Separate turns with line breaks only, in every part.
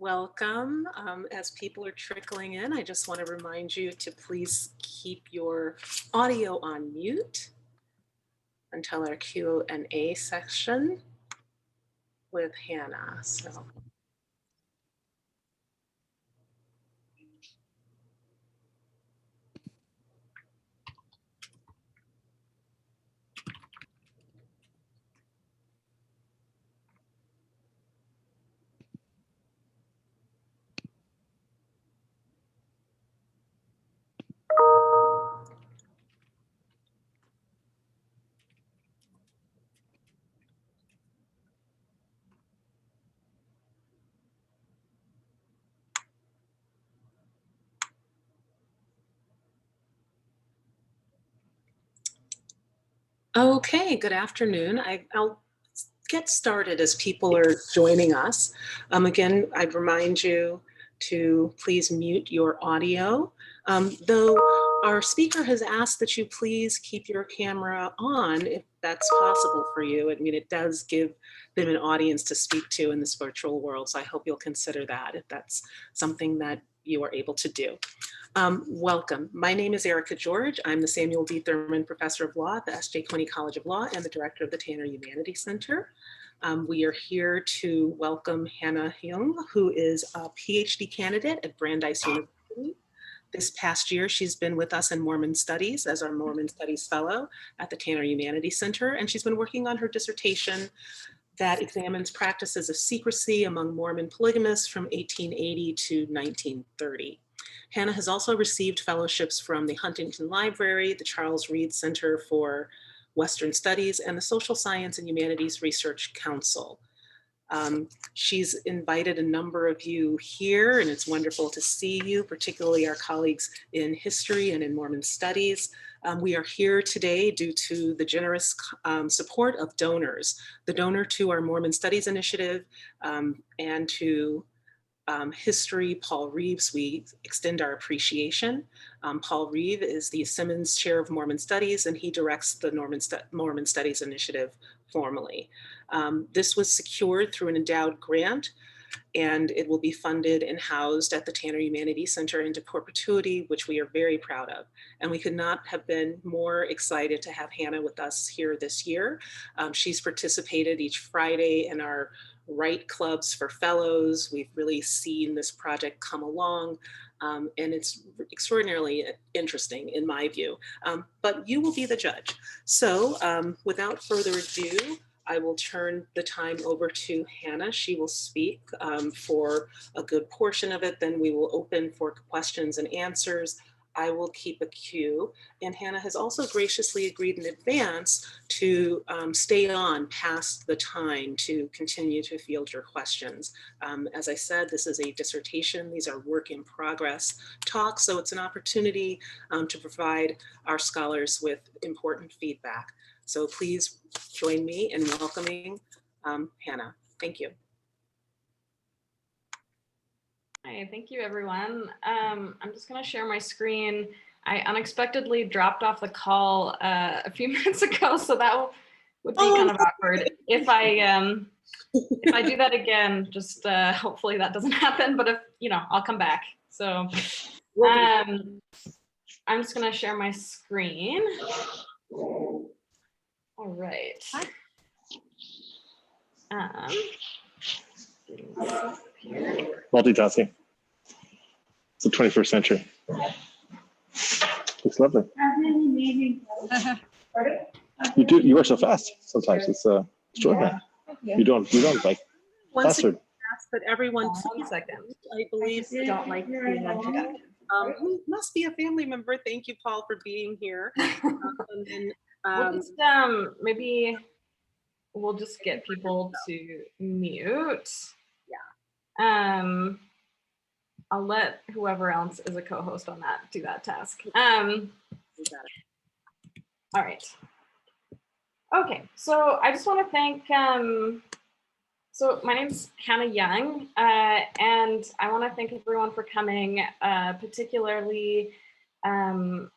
Welcome. As people are trickling in, I just want to remind you to please keep your audio on mute until our Q&A section with Hannah. Okay, good afternoon. I'll get started as people are joining us. Again, I'd remind you to please mute your audio. Though our speaker has asked that you please keep your camera on if that's possible for you. I mean, it does give them an audience to speak to in this virtual world, so I hope you'll consider that if that's something that you are able to do. Welcome. My name is Erica George. I'm the Samuel D. Thurman Professor of Law at the S.J. Quinney College of Law and the Director of the Tanner Humanities Center. We are here to welcome Hannah Jung, who is a PhD candidate at Brandeis University. This past year, she's been with us in Mormon Studies as our Mormon Studies Fellow at the Tanner Humanities Center, and she's been working on her dissertation that examines practices of secrecy among Mormon polygamists from 1880 to 1930. Hannah has also received fellowships from the Huntington Library, the Charles Reed Center for Western Studies, and the Social Science and Humanities Research Council. She's invited a number of you here, and it's wonderful to see you, particularly our colleagues in history and in Mormon studies. We are here today due to the generous support of donors. The donor to our Mormon Studies Initiative and to History, Paul Reeves, we extend our appreciation. Paul Reeve is the Simmons Chair of Mormon Studies, and he directs the Mormon Studies Initiative formally. This was secured through an endowed grant, and it will be funded and housed at the Tanner Humanities Center into perpetuity, which we are very proud of. And we could not have been more excited to have Hannah with us here this year. She's participated each Friday in our Write Clubs for Fellows. We've really seen this project come along, and it's extraordinarily interesting in my view, but you will be the judge. So without further ado, I will turn the time over to Hannah. She will speak for a good portion of it. Then we will open for questions and answers. I will keep a queue. And Hannah has also graciously agreed in advance to stay on past the time to continue to field your questions. As I said, this is a dissertation. These are work in progress talks. So it's an opportunity to provide our scholars with important feedback. So please join me in welcoming Hannah. Thank you.
Hi, thank you everyone. I'm just gonna share my screen. I unexpectedly dropped off the call a few minutes ago, so that would be kind of awkward. If I do that again, just hopefully that doesn't happen, but if, I'll come back. So I'm just gonna share my screen. All right.
Multitasking. It's the 21st century. It's lovely. You are so fast sometimes. It's extraordinary. You don't like faster.
But everyone,
1 second.
I believe,
Don't like being unproductive.
who must be a family member. Thank you, Paul, for being here.
We'll just, maybe we'll just get people to mute. Yeah. I'll let whoever else is a co-host on that do that task. All right. Okay, so I just want to thank, so my name's Hannah Jung, and I want to thank everyone for coming, particularly, and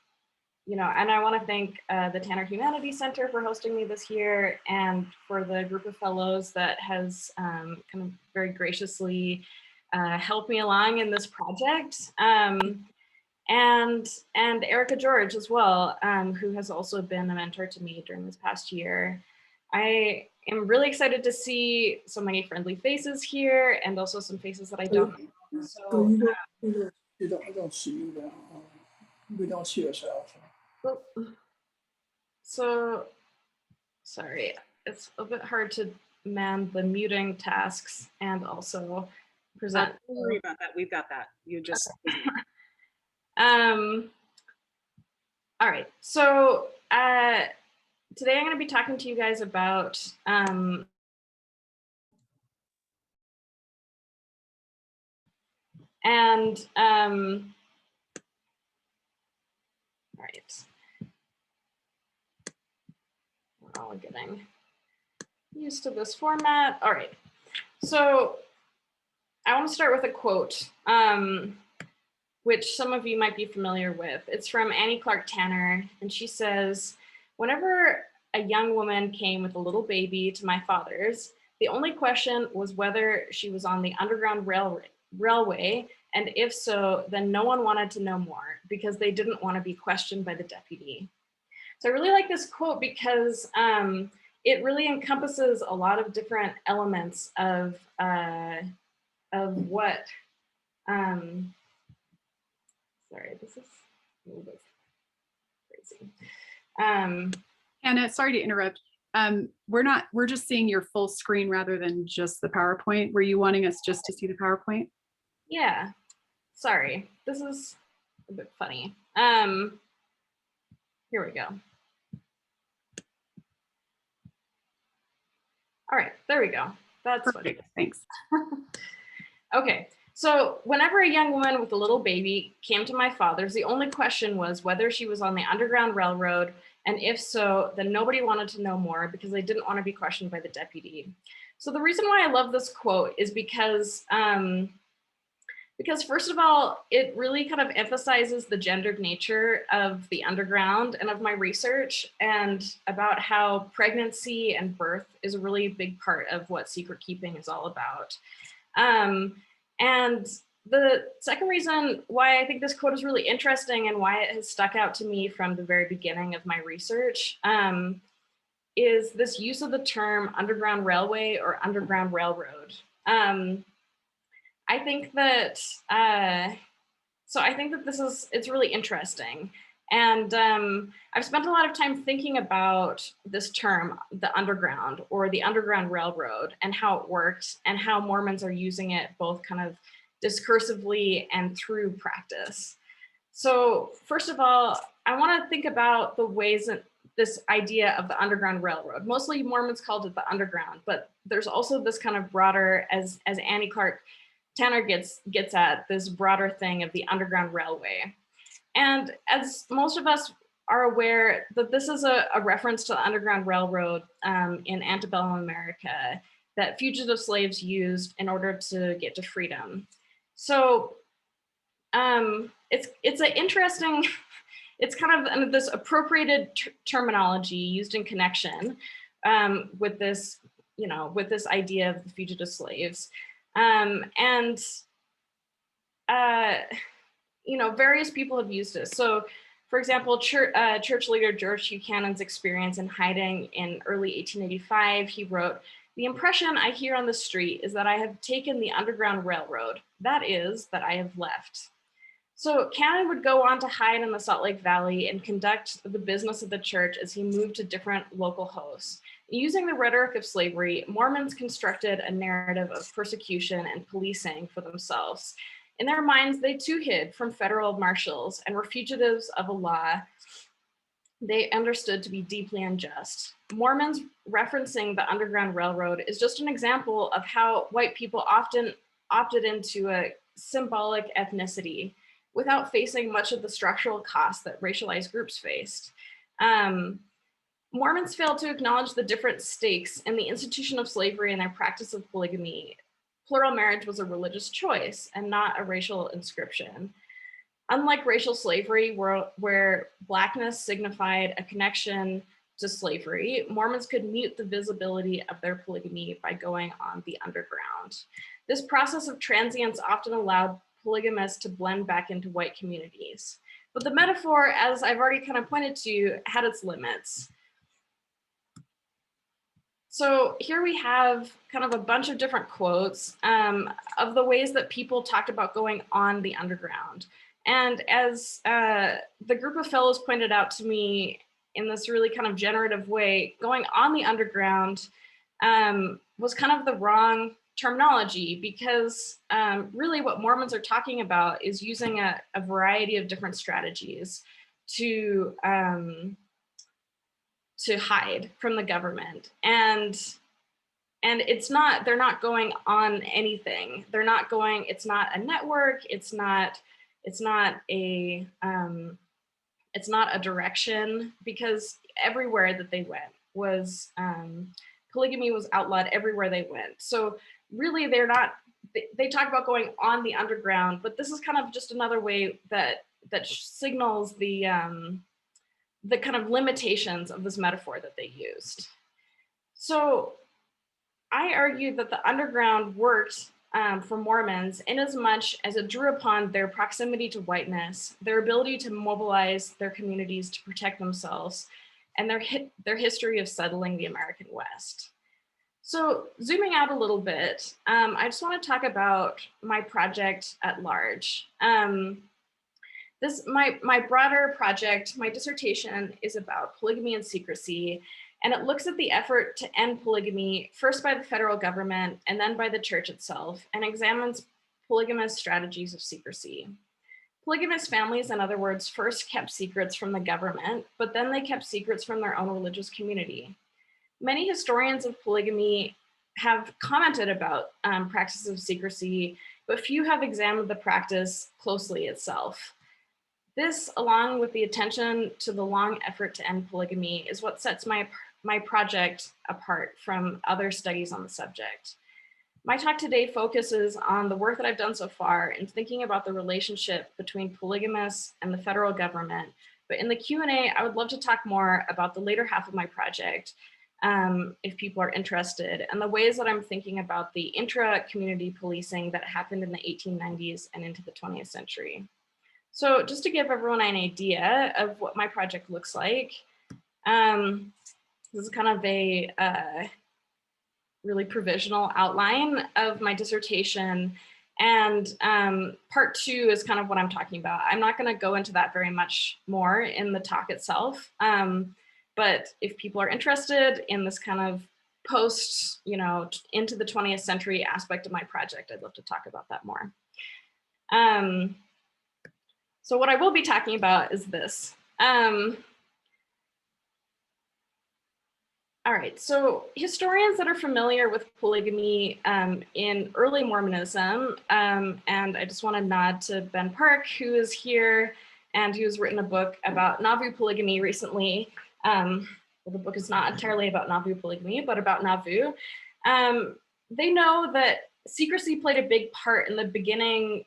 I want to thank the Tanner Humanities Center for hosting me this year, and for the group of fellows that has kind of very graciously help me along in this project. And Erica George as well, who has also been a mentor to me during this past year. I am really excited to see so many friendly faces here and also some faces that I don't know. So
you don't see them. We don't see yourself.
So sorry, it's a bit hard to man the muting tasks and also present.
Don't worry about that. We've got that. You just.
All right. So today I'm going to be talking to you guys about all right. We're all getting used to this format. All right. So I want to start with a quote, which some of you might be familiar with. It's from Annie Clark Tanner, and she says, "Whenever a young woman came with a little baby to my father's, the only question was whether she was on the Underground Railway, and if so, then no one wanted to know more because they didn't want to be questioned by the deputy." So I really like this quote because it really encompasses a lot of different elements of what, sorry, this is a little bit crazy.
Hannah, sorry to interrupt. We're just seeing your full screen rather than just the PowerPoint. Were you wanting us just to see the PowerPoint?
Yeah, sorry, this is a bit funny. Here we go. All right, there we go. That's
perfect. Thanks.
Okay, so whenever a young woman with a little baby came to my father's, the only question was whether she was on the Underground Railroad, and if so, then nobody wanted to know more because they didn't want to be questioned by the deputy. So the reason why I love this quote is because first of all, it really kind of emphasizes the gendered nature of the underground and of my research, and about how pregnancy and birth is a really big part of what secret keeping is all about. And the second reason why I think this quote is really interesting and why it has stuck out to me from the very beginning of my research is this use of the term Underground Railway or Underground Railroad. I think that, it's really interesting. And I've spent a lot of time thinking about this term, the underground or the Underground Railroad, and how it works and how Mormons are using it both kind of discursively and through practice. So first of all, I want to think about the ways that this idea of the Underground Railroad, mostly Mormons called it the underground, but there's also this kind of broader, as Annie Clark Tanner gets at, this broader thing of the Underground Railway. And as most of us are aware, that this is a reference to the Underground Railroad in antebellum America that fugitive slaves used in order to get to freedom. So it's an interesting, it's kind of this appropriated terminology used in connection with this, with this idea of the fugitive slaves. Various people have used this. So, for example, church leader George Buchanan's experience in hiding in early 1885, he wrote, "The impression I hear on the street is that I have taken the Underground Railroad. That is, that I have left." So Cannon would go on to hide in the Salt Lake Valley and conduct the business of the church as he moved to different local hosts. Using the rhetoric of slavery, Mormons constructed a narrative of persecution and policing for themselves. In their minds, they too hid from federal marshals and were fugitives of a law they understood to be deeply unjust. Mormons referencing the Underground Railroad is just an example of how white people often opted into a symbolic ethnicity without facing much of the structural costs that racialized groups faced. Mormons failed to acknowledge the different stakes in the institution of slavery and their practice of polygamy. Plural marriage was a religious choice and not a racial inscription. Unlike racial slavery, where Blackness signified a connection to slavery, Mormons could mute the visibility of their polygamy by going on the underground. This process of transience often allowed polygamists to blend back into white communities. But the metaphor, as I've already kind of pointed to, had its limits. So here we have kind of a bunch of different quotes of the ways that people talked about going on the underground. And as the group of fellows pointed out to me in this really kind of generative way, going on the underground was kind of the wrong terminology, because really what Mormons are talking about is using a variety of different strategies to hide from the government. And it's not, they're not going on anything. They're not going, it's not a network, it's not a direction, because everywhere that they went was, polygamy was outlawed everywhere they went. So really they're not, they talk about going on the underground, but this is kind of just another way that signals the kind of limitations of this metaphor that they used. So I argue that the underground worked for Mormons in as much as it drew upon their proximity to whiteness, their ability to mobilize their communities to protect themselves, and their history of settling the American West. So zooming out a little bit, I just want to talk about my project at large. My broader project, my dissertation, is about polygamy and secrecy, and it looks at the effort to end polygamy, first by the federal government and then by the church itself, and examines polygamous strategies of secrecy. Polygamous families, in other words, first kept secrets from the government, but then they kept secrets from their own religious community. Many historians of polygamy have commented about practices of secrecy, but few have examined the practice closely itself. This, along with the attention to the long effort to end polygamy, is what sets my project apart from other studies on the subject. My talk today focuses on the work that I've done so far in thinking about the relationship between polygamists and the federal government. But in the Q&A, I would love to talk more about the later half of my project, if people are interested, and the ways that I'm thinking about the intra-community policing that happened in the 1890s and into the 20th century. So just to give everyone an idea of what my project looks like, this is kind of a really provisional outline of my dissertation. And part two is kind of what I'm talking about. I'm not going to go into that very much more in the talk itself. But if people are interested in this kind of post, into the 20th century aspect of my project, I'd love to talk about that more. So what I will be talking about is this. All right, so historians that are familiar with polygamy in early Mormonism, and I just want to nod to Ben Park, who is here, and who's written a book about Nauvoo polygamy recently. Well, the book is not entirely about Nauvoo polygamy, but about Nauvoo. They know that secrecy played a big part in the beginning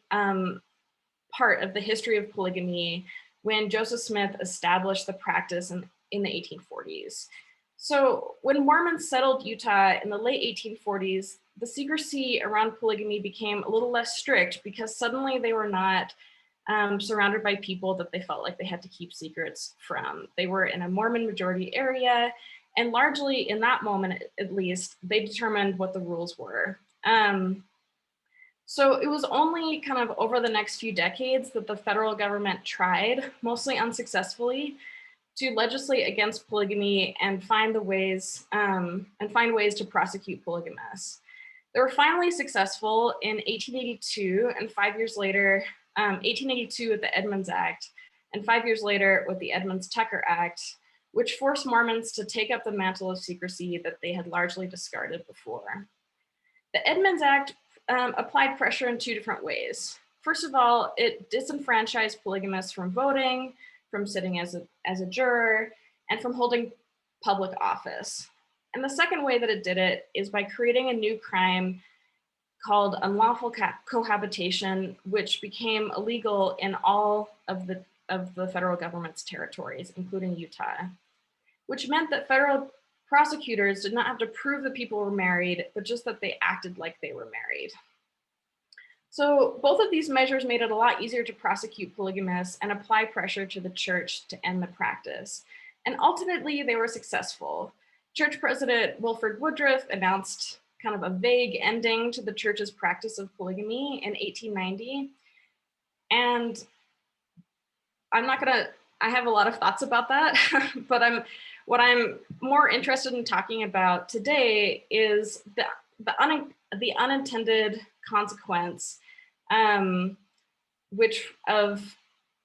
part of the history of polygamy when Joseph Smith established the practice in the 1840s. So when Mormons settled Utah in the late 1840s, the secrecy around polygamy became a little less strict because suddenly they were not surrounded by people that they felt like they had to keep secrets from. They were in a Mormon majority area, and largely in that moment, at least, they determined what the rules were. So it was only kind of over the next few decades that the federal government tried, mostly unsuccessfully, to legislate against polygamy and find ways to prosecute polygamists. They were finally successful in 1882, and 5 years later, 1882 with the Edmunds Act, and 5 years later with the Edmunds-Tucker Act, which forced Mormons to take up the mantle of secrecy that they had largely discarded before. The Edmunds Act applied pressure in two different ways. First of all, it disenfranchised polygamists from voting, from sitting as a juror, and from holding public office. And the second way that it did it is by creating a new crime called unlawful cohabitation, which became illegal in all of the federal government's territories, including Utah. which meant that federal prosecutors did not have to prove that people were married, but just that they acted like they were married. So both of these measures made it a lot easier to prosecute polygamists and apply pressure to the church to end the practice. And ultimately, they were successful. Church President Wilford Woodruff announced kind of a vague ending to the church's practice of polygamy in 1890. And I have a lot of thoughts about that, but what I'm more interested in talking about today is the unintended consequence, which of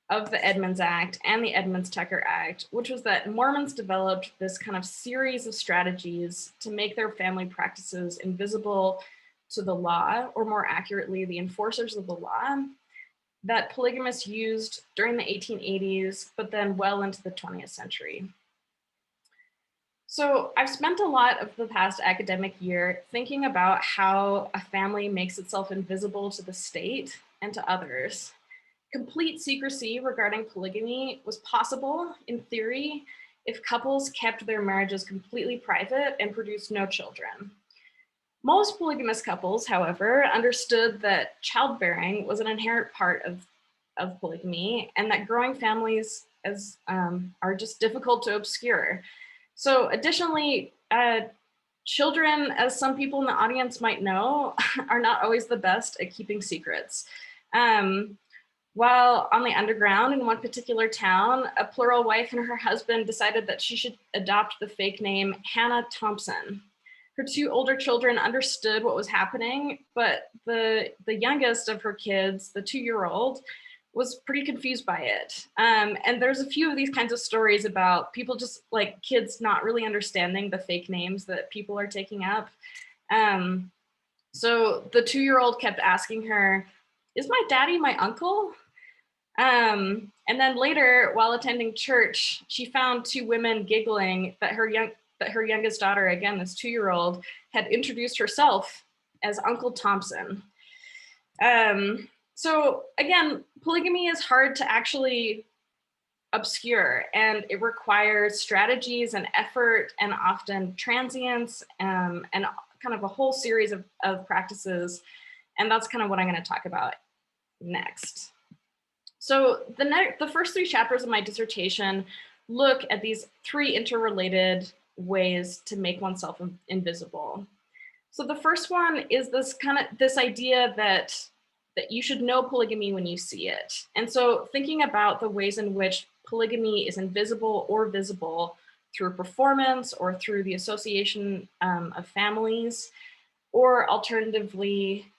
the Edmunds Act and the Edmunds-Tucker Act, which was that Mormons developed this kind of series of strategies to make their family practices invisible to the law, or more accurately, the enforcers of the law, that polygamists used during the 1880s, but then well into the 20th century. So I've spent a lot of the past academic year thinking about how a family makes itself invisible to the state and to others. Complete secrecy regarding polygamy was possible, in theory, if couples kept their marriages completely private and produced no children. Most polygamous couples, however, understood that childbearing was an inherent part of polygamy, and that growing families are just difficult to obscure. So additionally, children, as some people in the audience might know, are not always the best at keeping secrets. While on the underground in one particular town, a plural wife and her husband decided that she should adopt the fake name Hannah Thompson. Her two older children understood what was happening, but the youngest of her kids, the 2-year-old, was pretty confused by it. And there's a few of these kinds of stories about people just like kids not really understanding the fake names that people are taking up. So the 2-year-old kept asking her, "Is my daddy my uncle?" And then later, while attending church, she found 2 women giggling that her youngest daughter, again, this 2-year-old, had introduced herself as Uncle Thompson. So again, polygamy is hard to actually obscure, and it requires strategies and effort and often transience and kind of a whole series of practices. And that's kind of what I'm going to talk about next. So the first 3 chapters of my dissertation look at these 3 interrelated ways to make oneself invisible. So the first one is this idea that you should know polygamy when you see it. And so thinking about the ways in which polygamy is invisible or visible through performance or through the association of families, or alternatively,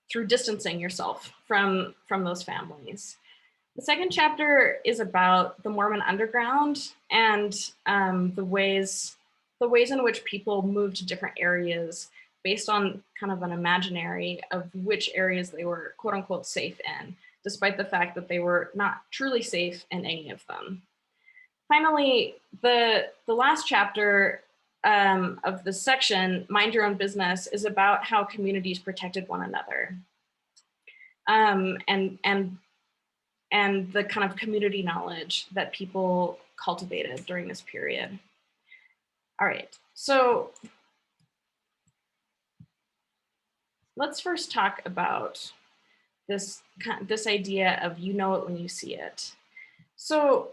through distancing yourself from those families. The second chapter is about the Mormon underground and the ways in which people moved to different areas based on kind of an imaginary of which areas they were quote unquote safe in, despite the fact that they were not truly safe in any of them. Finally, the last chapter of this section, Mind Your Own Business, is about how communities protected one another. And the kind of community knowledge that people cultivated during this period. All right, so let's first talk about this idea of you know it when you see it. So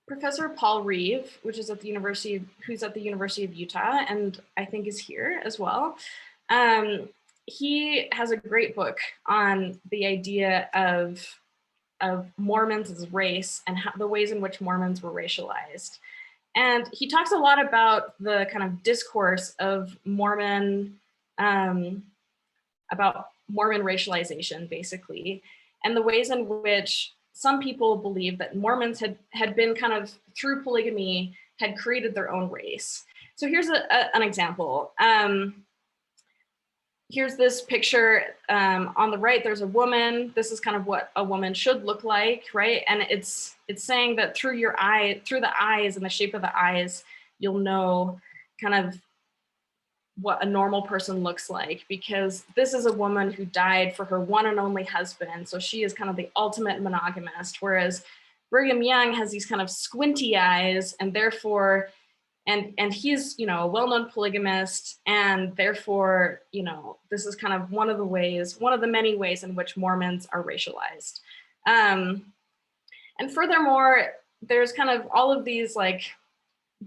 Professor Paul Reeve, who's at the University of Utah, and I think is here as well, he has a great book on the idea of Mormons as race and the ways in which Mormons were racialized. And he talks a lot about the kind of discourse of about Mormon racialization, basically, and the ways in which some people believe that Mormons had been kind of, through polygamy, had created their own race. So here's an example. Here's this picture. On the right, there's a woman. This is kind of what a woman should look like, right? And it's saying that through the eyes and the shape of the eyes, you'll know kind of what a normal person looks like, because this is a woman who died for her one and only husband. So she is kind of the ultimate monogamist, whereas Brigham Young has these kind of squinty eyes, and therefore, and he's, you know, a well-known polygamist, and therefore, you know, this is kind of one of the many ways in which Mormons are racialized. And furthermore, there's kind of all of these like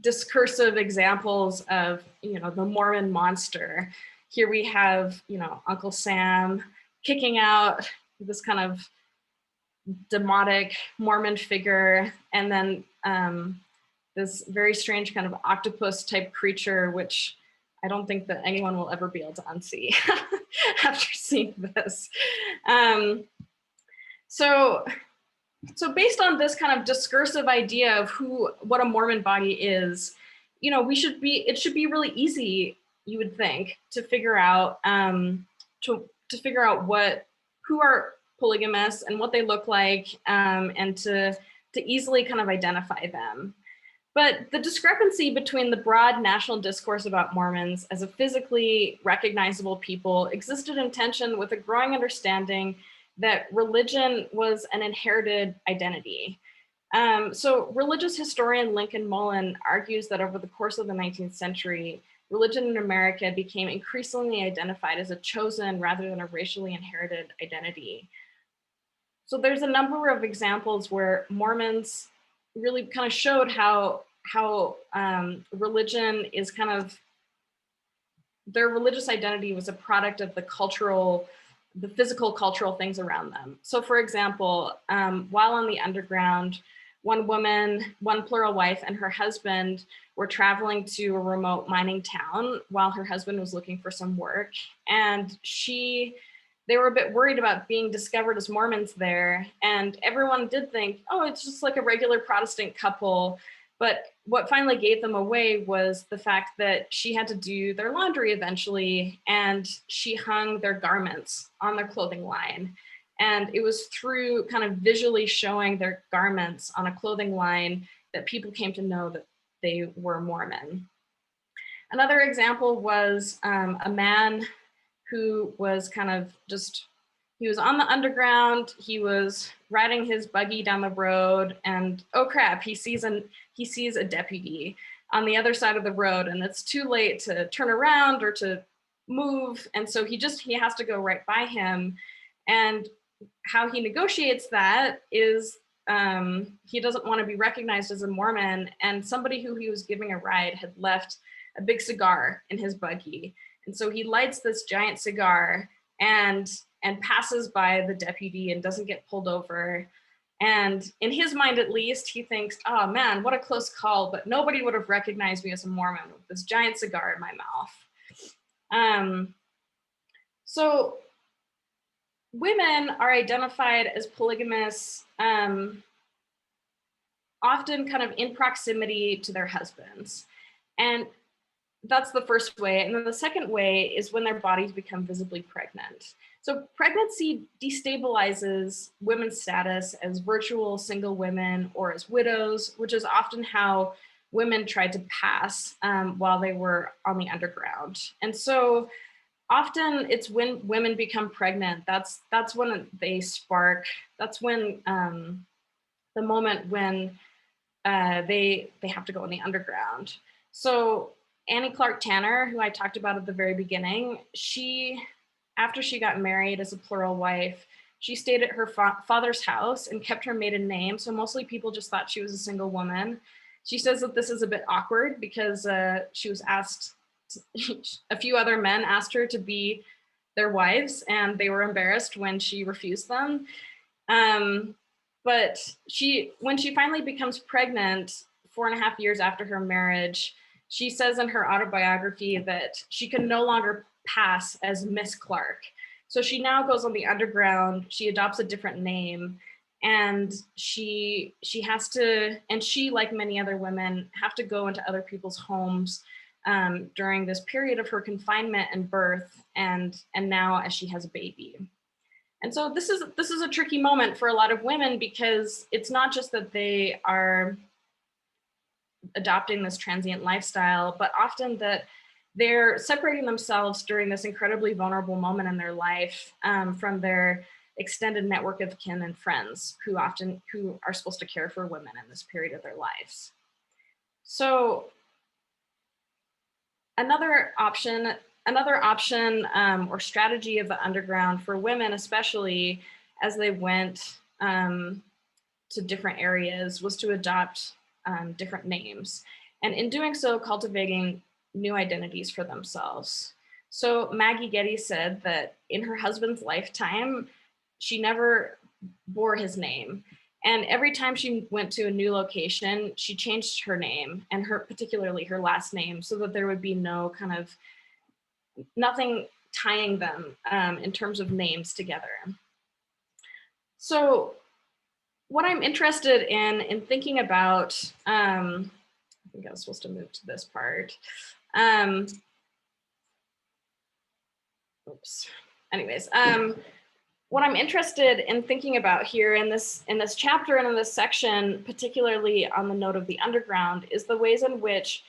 discursive examples of, you know, the Mormon monster. Here we have, you know, Uncle Sam kicking out this kind of demonic Mormon figure, and then this very strange kind of octopus type creature, which I don't think that anyone will ever be able to unsee after seeing this. So based on this kind of discursive idea of what a Mormon body is, you know, it should be really easy, you would think, to figure out to figure out who are polygamists and what they look like, and to easily kind of identify them. But the discrepancy between the broad national discourse about Mormons as a physically recognizable people existed in tension with a growing understanding that religion was an inherited identity. So religious historian Lincoln Mullen argues that over the course of the 19th century, religion in America became increasingly identified as a chosen rather than a racially inherited identity. So there's a number of examples where Mormons really kind of showed how religion is kind of, their religious identity was a product of the physical cultural things around them. So for example, while on the underground, one woman, one plural wife, and her husband were traveling to a remote mining town while her husband was looking for some work. And they were a bit worried about being discovered as Mormons there. And everyone did think, oh, it's just like a regular Protestant couple. But what finally gave them away was the fact that she had to do their laundry eventually, and she hung their garments on their clothing line. And it was through kind of visually showing their garments on a clothing line that people came to know that they were Mormon. Another example was a man who was kind of he was on the underground, he was riding his buggy down the road, and oh crap, he sees a deputy on the other side of the road, and it's too late to turn around or to move, and so he has to go right by him. And how he negotiates that is he doesn't want to be recognized as a Mormon, and somebody who he was giving a ride had left a big cigar in his buggy. And so he lights this giant cigar and passes by the deputy and doesn't get pulled over. And in his mind, at least, he thinks, oh man, what a close call, but nobody would have recognized me as a Mormon with this giant cigar in my mouth. So women are identified as polygamists often kind of in proximity to their husbands. And that's the first way. And then the second way is when their bodies become visibly pregnant. So pregnancy destabilizes women's status as virtual single women or as widows, which is often how women tried to pass while they were on the underground. And so often it's when women become pregnant, that's when they spark, that's when the moment when they have to go in the underground. So Annie Clark Tanner, who I talked about at the very beginning, after she got married as a plural wife, she stayed at her father's house and kept her maiden name. So mostly people just thought she was a single woman. She says that this is a bit awkward because she was asked, a few other men asked her to be their wives, and they were embarrassed when she refused them. But when she finally becomes pregnant 4.5 years after her marriage, she says in her autobiography that she can no longer pass as Miss Clark. So she now goes on the underground, she adopts a different name, and she has to, and she, like many other women, have to go into other people's homes during this period of her confinement and birth, and now as she has a baby. And so this is a tricky moment for a lot of women, because it's not just that they are adopting this transient lifestyle, but often that they're separating themselves during this incredibly vulnerable moment in their life from their extended network of kin and friends who are supposed to care for women in this period of their lives. So another option or strategy of the underground for women, especially as they went to different areas, was to adopt different names. And in doing so, cultivating new identities for themselves. So Maggie Getty said that in her husband's lifetime, she never bore his name. And every time she went to a new location, she changed her name and particularly her last name, so that there would be nothing tying them in terms of names together. So what I'm interested in thinking about, I think I was supposed to move to this part. Oops. Anyways, what I'm interested in thinking about here in this chapter and in this section, particularly on the note of the underground, is the ways in which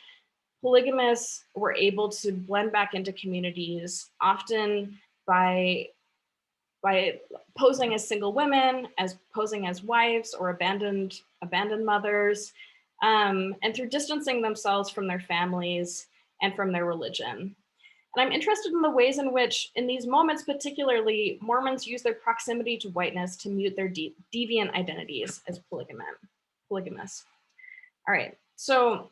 polygamists were able to blend back into communities, often by posing as single women, as posing as wives or abandoned mothers, and through distancing themselves from their families and from their religion. And I'm interested in the ways in which, in these moments particularly, Mormons use their proximity to whiteness to mute their deviant identities as polygamists. All right, so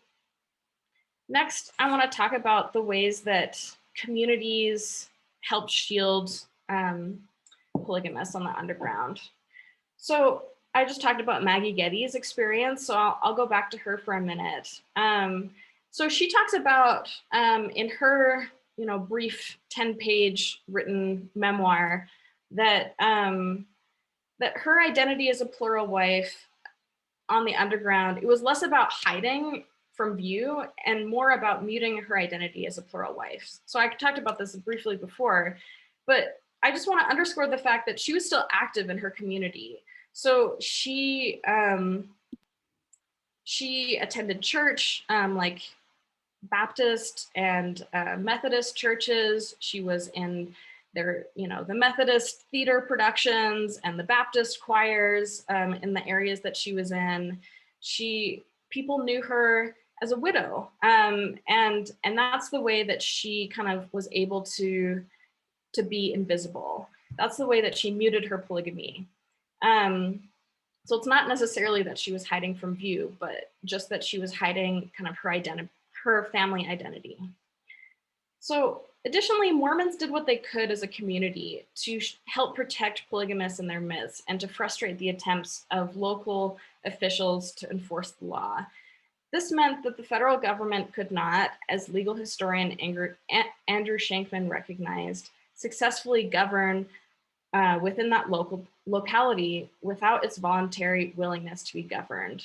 next, I want to talk about the ways that communities help shield polygamists on the underground. So I just talked about Maggie Getty's experience, so I'll go back to her for a minute. So she talks about in her brief 10-page written memoir that that her identity as a plural wife on the underground, it was less about hiding from view and more about muting her identity as a plural wife. So I talked about this briefly before, but I just want to underscore the fact that she was still active in her community. So she attended church, like Baptist and Methodist churches. She was in the Methodist theater productions and the Baptist choirs in the areas that she was in. People knew her as a widow, and that's the way that she kind of was able to be invisible. That's the way that she muted her polygamy. So it's not necessarily that she was hiding from view, but just that she was hiding kind of her family identity. So additionally, Mormons did what they could as a community to help protect polygamists in their midst and to frustrate the attempts of local officials to enforce the law. This meant that the federal government could not, as legal historian Andrew Shankman recognized, successfully govern within that locality without its voluntary willingness to be governed.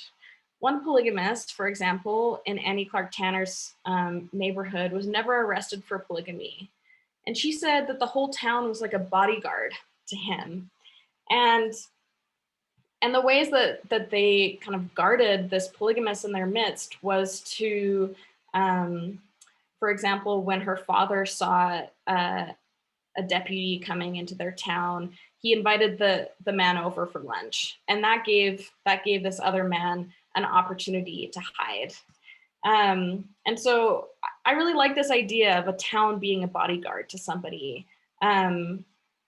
One polygamist, for example, in Annie Clark Tanner's neighborhood, was never arrested for polygamy. And she said that the whole town was like a bodyguard to him. And the ways that they kind of guarded this polygamist in their midst was to, for example, when her father saw a deputy coming into their town, he invited the man over for lunch. And that gave this other man an opportunity to hide. And so I really like this idea of a town being a bodyguard to somebody. And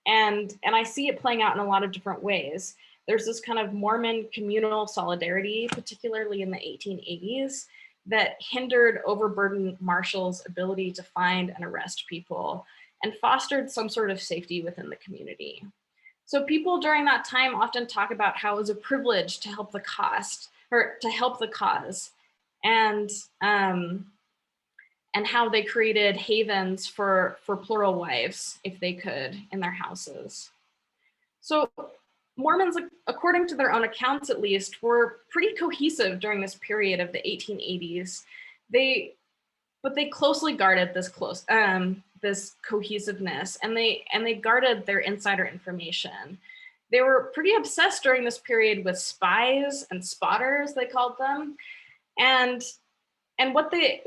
I see it playing out in a lot of different ways. There's this kind of Mormon communal solidarity, particularly in the 1880s, that hindered overburdened marshals' ability to find and arrest people and fostered some sort of safety within the community. So people during that time often talk about how it was a privilege to help the cause, and how they created havens for plural wives, if they could, in their houses. So Mormons, according to their own accounts at least, were pretty cohesive during this period of the 1880s. But they closely guarded this cohesiveness, and they guarded their insider information. They were pretty obsessed during this period with spies and spotters, they called them, and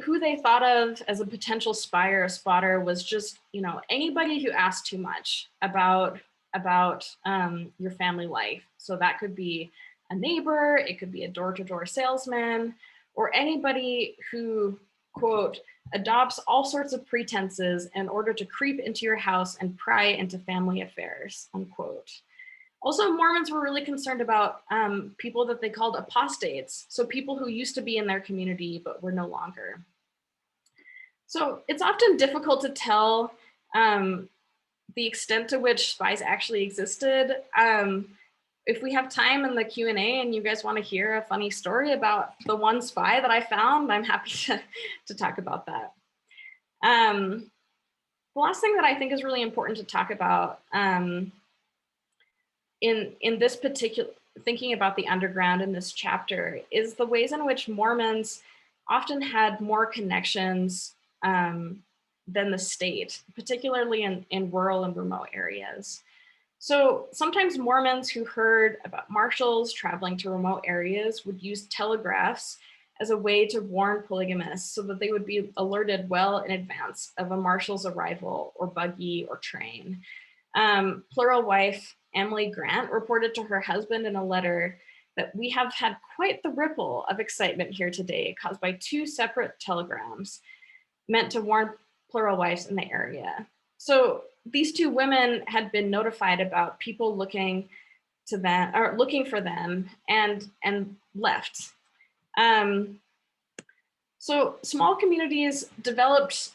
who they thought of as a potential spy or a spotter was just anybody who asked too much about about your family life. So that could be a neighbor, it could be a door-to-door salesman, or anybody who, quote, adopts all sorts of pretenses in order to creep into your house and pry into family affairs, unquote. Also, Mormons were really concerned about people that they called apostates, so people who used to be in their community but were no longer. So it's often difficult to tell the extent to which spies actually existed. If we have time in the Q&A and you guys want to hear a funny story about the one spy that I found, I'm happy to talk about that. The last thing that I think is really important to talk about in this particular, thinking about the underground in this chapter, is the ways in which Mormons often had more connections than the state, particularly in rural and remote areas. So sometimes Mormons who heard about marshals traveling to remote areas would use telegraphs as a way to warn polygamists so that they would be alerted well in advance of a marshal's arrival or buggy or train. Plural wife Emily Grant reported to her husband in a letter that we have had quite the ripple of excitement here today caused by 2 separate telegrams meant to warn plural wives in the area. So these 2 women had been notified about people looking to them or looking for them and left. So small communities developed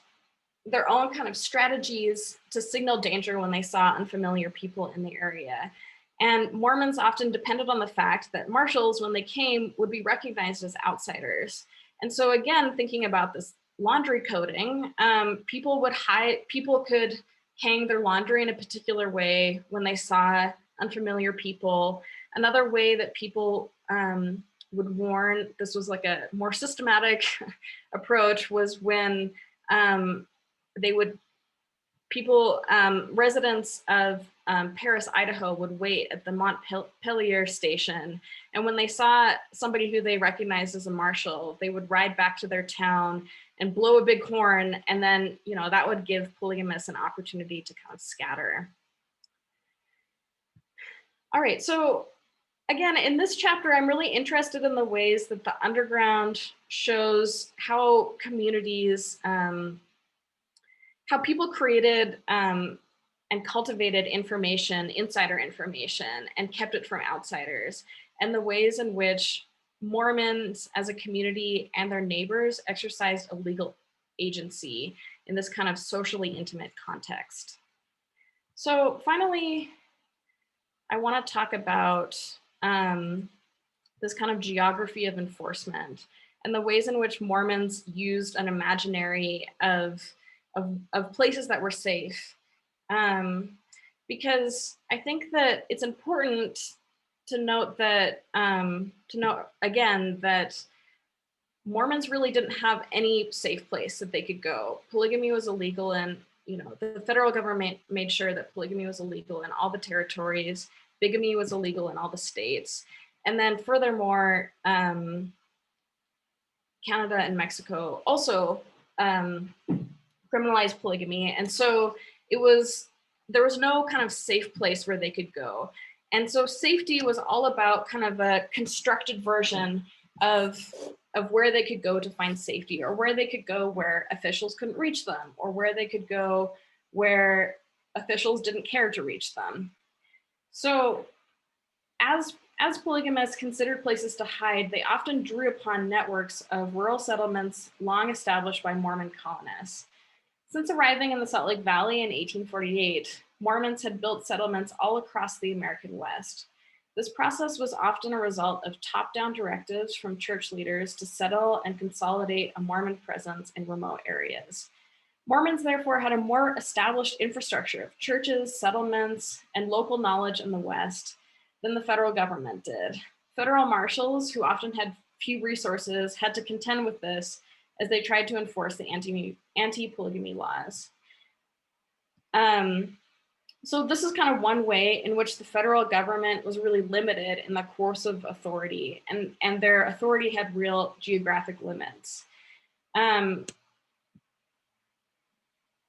their own kind of strategies to signal danger when they saw unfamiliar people in the area. And Mormons often depended on the fact that marshals, when they came, would be recognized as outsiders. And so again, thinking about this laundry coding, people could hang their laundry in a particular way when they saw unfamiliar people. Another way that people would warn, this was like a more systematic approach, was when residents of Paris, Idaho would wait at the Montpelier station. And when they saw somebody who they recognized as a marshal, they would ride back to their town and blow a big horn. And then, that would give polygamists an opportunity to kind of scatter. All right, so again, in this chapter, I'm really interested in the ways that the underground shows how communities, how people created and cultivated information, insider information, and kept it from outsiders, and the ways in which Mormons as a community and their neighbors exercised a legal agency in this kind of socially intimate context. So finally, I want to talk about this kind of geography of enforcement and the ways in which Mormons used an imaginary of places that were safe. Because I think that it's important to note that, again, that Mormons really didn't have any safe place that they could go. Polygamy was illegal, and the federal government made sure that polygamy was illegal in all the territories. Bigamy was illegal in all the states. And then furthermore, Canada and Mexico also criminalized polygamy. And so there was no kind of safe place where they could go. And so safety was all about kind of a constructed version of where they could go to find safety, or where they could go where officials couldn't reach them, or where they could go where officials didn't care to reach them. So as polygamists considered places to hide, they often drew upon networks of rural settlements long established by Mormon colonists. Since arriving in the Salt Lake Valley in 1848, Mormons had built settlements all across the American West. This process was often a result of top-down directives from church leaders to settle and consolidate a Mormon presence in remote areas. Mormons therefore had a more established infrastructure of churches, settlements, and local knowledge in the West than the federal government did. Federal marshals, who often had few resources, had to contend with this as they tried to enforce the anti-polygamy laws. So this is kind of one way in which the federal government was really limited in the course of authority, and their authority had real geographic limits. And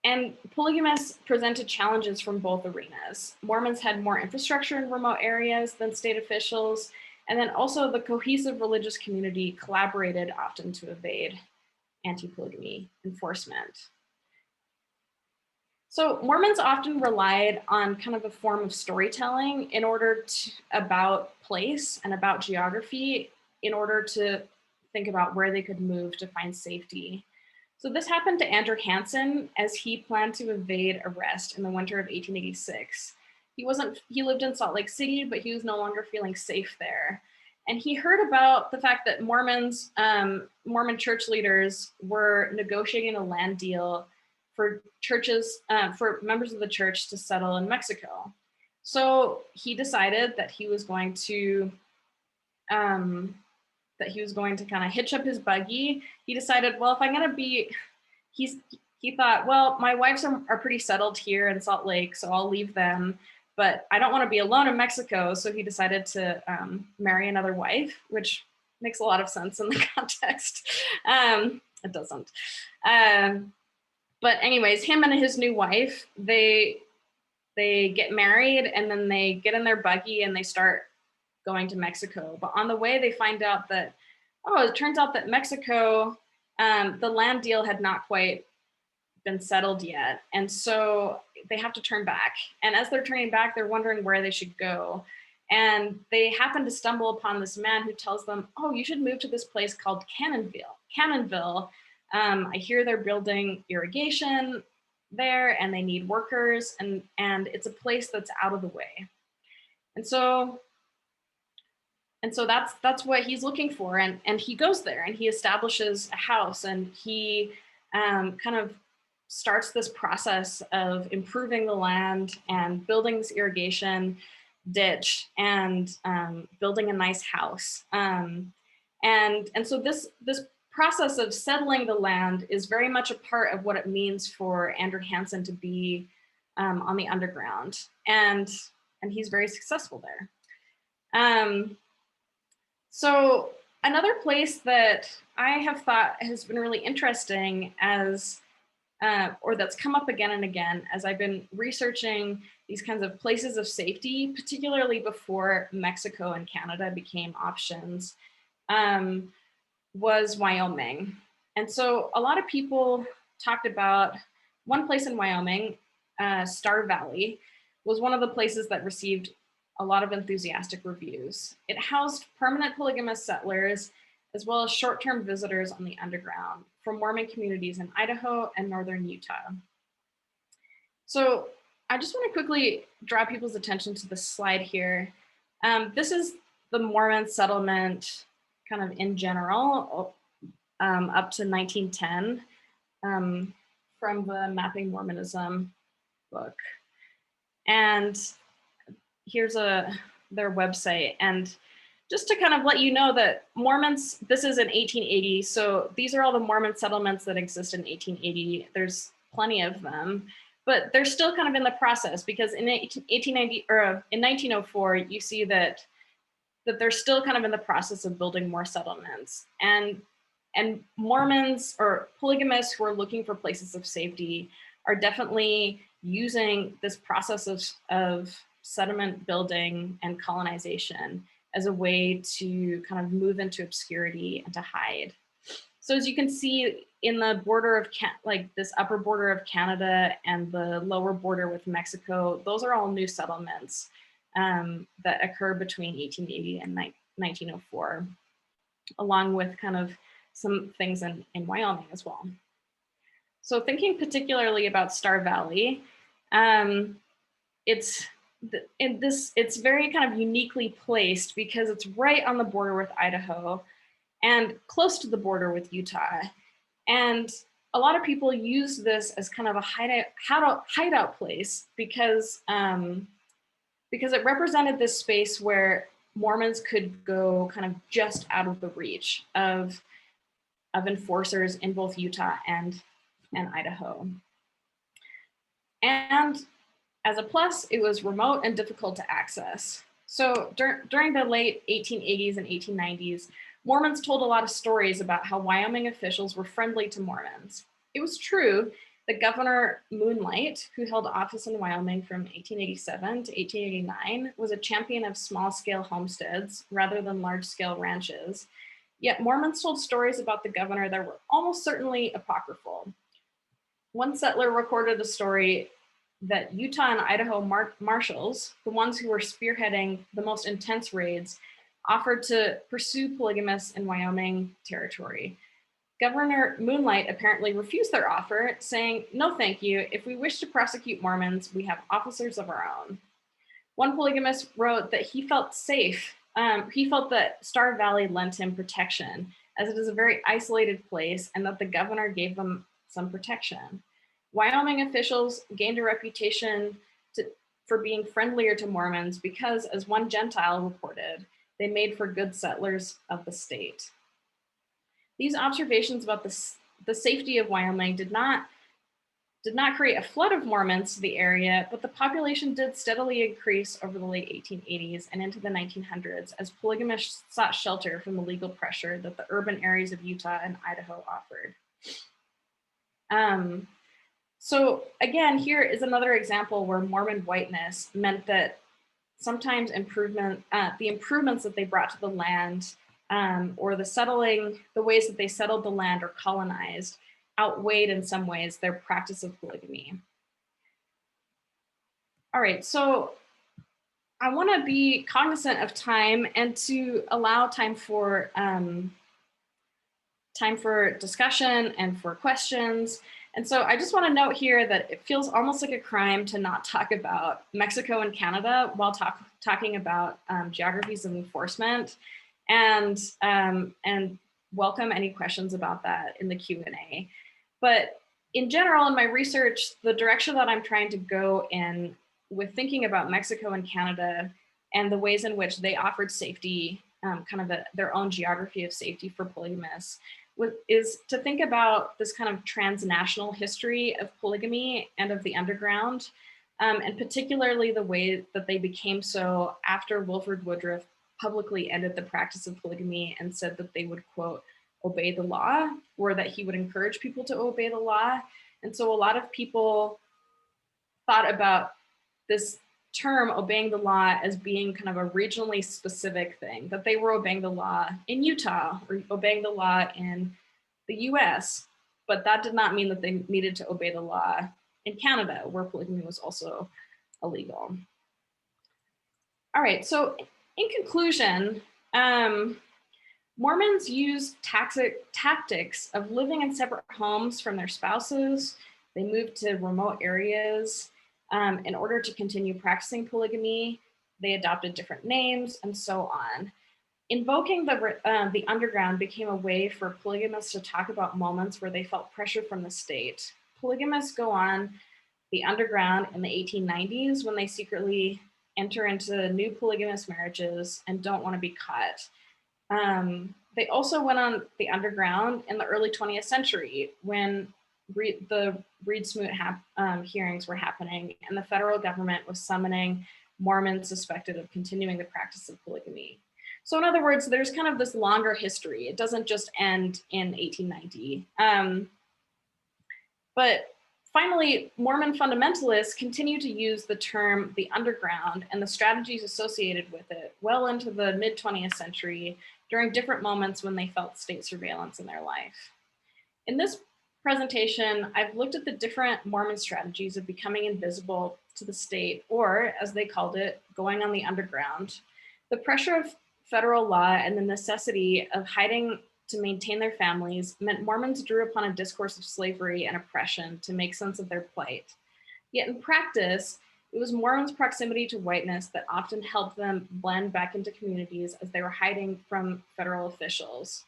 And polygamists presented challenges from both arenas. Mormons had more infrastructure in remote areas than state officials, and then also the cohesive religious community collaborated often to evade anti-polygamy enforcement. So Mormons often relied on kind of a form of storytelling in order to, about place and about geography, in order to think about where they could move to find safety. So this happened to Andrew Hansen as he planned to evade arrest in the winter of 1886. He lived in Salt Lake City, but he was no longer feeling safe there. And he heard about the fact that Mormon church leaders were negotiating a land deal for churches, for members of the church to settle in Mexico. So he decided that he was going to kind of hitch up his buggy. He decided, well, if I'm gonna be, he thought, well, my wives are pretty settled here in Salt Lake, so I'll leave them, but I don't want to be alone in Mexico. So he decided to marry another wife, which makes a lot of sense in the context. It doesn't. But anyways, him and his new wife, they get married, and then they get in their buggy and they start going to Mexico. But on the way, they find out that, oh, it turns out that Mexico, the land deal had not quite been settled yet. And so they have to turn back. And as they're turning back, they're wondering where they should go. And they happen to stumble upon this man who tells them, oh, you should move to this place called Cannonville. I hear they're building irrigation there and they need workers, and it's a place that's out of the way. And so that's what he's looking for. And he goes there and he establishes a house, and he kind of starts this process of improving the land and building this irrigation ditch and building a nice house. And so this process of settling the land is very much a part of what it means for Andrew Hansen to be on the underground. And he's very successful there. So another place that I have thought has been really interesting or that's come up again and again as I've been researching these kinds of places of safety, particularly before Mexico and Canada became options, was Wyoming. And so a lot of people talked about one place in Wyoming, Star Valley, was one of the places that received a lot of enthusiastic reviews. It housed permanent polygamous settlers, as well as short-term visitors on the underground from Mormon communities in Idaho and northern Utah. So I just want to quickly draw people's attention to this slide here. This is the Mormon settlement kind of in general, up to 1910, from the Mapping Mormonism book. And here's their website. And just to kind of let you know that Mormons, this is in 1880. So these are all the Mormon settlements that exist in 1880. There's plenty of them, but they're still kind of in the process, because in 1890 or in 1904, you see that they're still kind of in the process of building more settlements. And Mormons or polygamists who are looking for places of safety are definitely using this process of settlement building and colonization as a way to kind of move into obscurity and to hide. So as you can see in the border of like this upper border of Canada and the lower border with Mexico, those are all new settlements that occur between 1880 and 1904, along with kind of some things in Wyoming as well. So thinking particularly about Star Valley, it's very kind of uniquely placed because it's right on the border with Idaho and close to the border with Utah. And a lot of people use this as kind of a hideout place because it represented this space where Mormons could go kind of just out of the reach of enforcers in both Utah and Idaho. And as a plus, it was remote and difficult to access. So during the late 1880s and 1890s, Mormons told a lot of stories about how Wyoming officials were friendly to Mormons. It was true The Governor Moonlight, who held office in Wyoming from 1887 to 1889, was a champion of small-scale homesteads rather than large-scale ranches. Yet Mormons told stories about the governor that were almost certainly apocryphal. One settler recorded a story that Utah and Idaho marshals, the ones who were spearheading the most intense raids, offered to pursue polygamists in Wyoming territory. Governor Moonlight apparently refused their offer, saying, "No, thank you. If we wish to prosecute Mormons, we have officers of our own." One polygamist wrote that he felt safe. He felt that Star Valley lent him protection, as it is a very isolated place, and that the governor gave them some protection. Wyoming officials gained a reputation for being friendlier to Mormons because, as one Gentile reported, they made for good settlers of the state. These observations about the safety of Wyoming did not create a flood of Mormons to the area, but the population did steadily increase over the late 1880s and into the 1900s as polygamists sought shelter from the legal pressure that the urban areas of Utah and Idaho offered. So again, here is another example where Mormon whiteness meant that sometimes the improvements that they brought to the land or the ways that they settled the land or colonized outweighed in some ways their practice of polygamy. All right, so I want to be cognizant of time and to allow time for discussion and for questions. And so I just want to note here that it feels almost like a crime to not talk about Mexico and Canada while talking about geographies of enforcement, and welcome any questions about that in the Q&A. But in general, in my research, the direction that I'm trying to go in with thinking about Mexico and Canada and the ways in which they offered safety, their own geography of safety for polygamists, is to think about this kind of transnational history of polygamy and of the underground, and particularly the way that they became so after Wilford Woodruff publicly ended the practice of polygamy and said that they would, quote, obey the law, or that he would encourage people to obey the law. And so a lot of people thought about this term obeying the law as being kind of a regionally specific thing, that they were obeying the law in Utah or obeying the law in the US, but that did not mean that they needed to obey the law in Canada, where polygamy was also illegal. All right, so in conclusion, Mormons use tactics of living in separate homes from their spouses. They moved to remote areas in order to continue practicing polygamy. They adopted different names and so on. Invoking the underground became a way for polygamists to talk about moments where they felt pressure from the state. Polygamists go on the underground in the 1890s when they secretly enter into new polygamous marriages and don't want to be caught. They also went on the underground in the early 20th century when the Reed-Smoot hearings were happening and the federal government was summoning Mormons suspected of continuing the practice of polygamy. So in other words, there's kind of this longer history. It doesn't just end in 1890. But finally, Mormon fundamentalists continue to use the term the underground and the strategies associated with it well into the mid-20th century during different moments when they felt state surveillance in their life. In this presentation, I've looked at the different Mormon strategies of becoming invisible to the state, or as they called it, going on the underground. The pressure of federal law and the necessity of hiding to maintain their families meant Mormons drew upon a discourse of slavery and oppression to make sense of their plight. Yet in practice, it was Mormons' proximity to whiteness that often helped them blend back into communities as they were hiding from federal officials.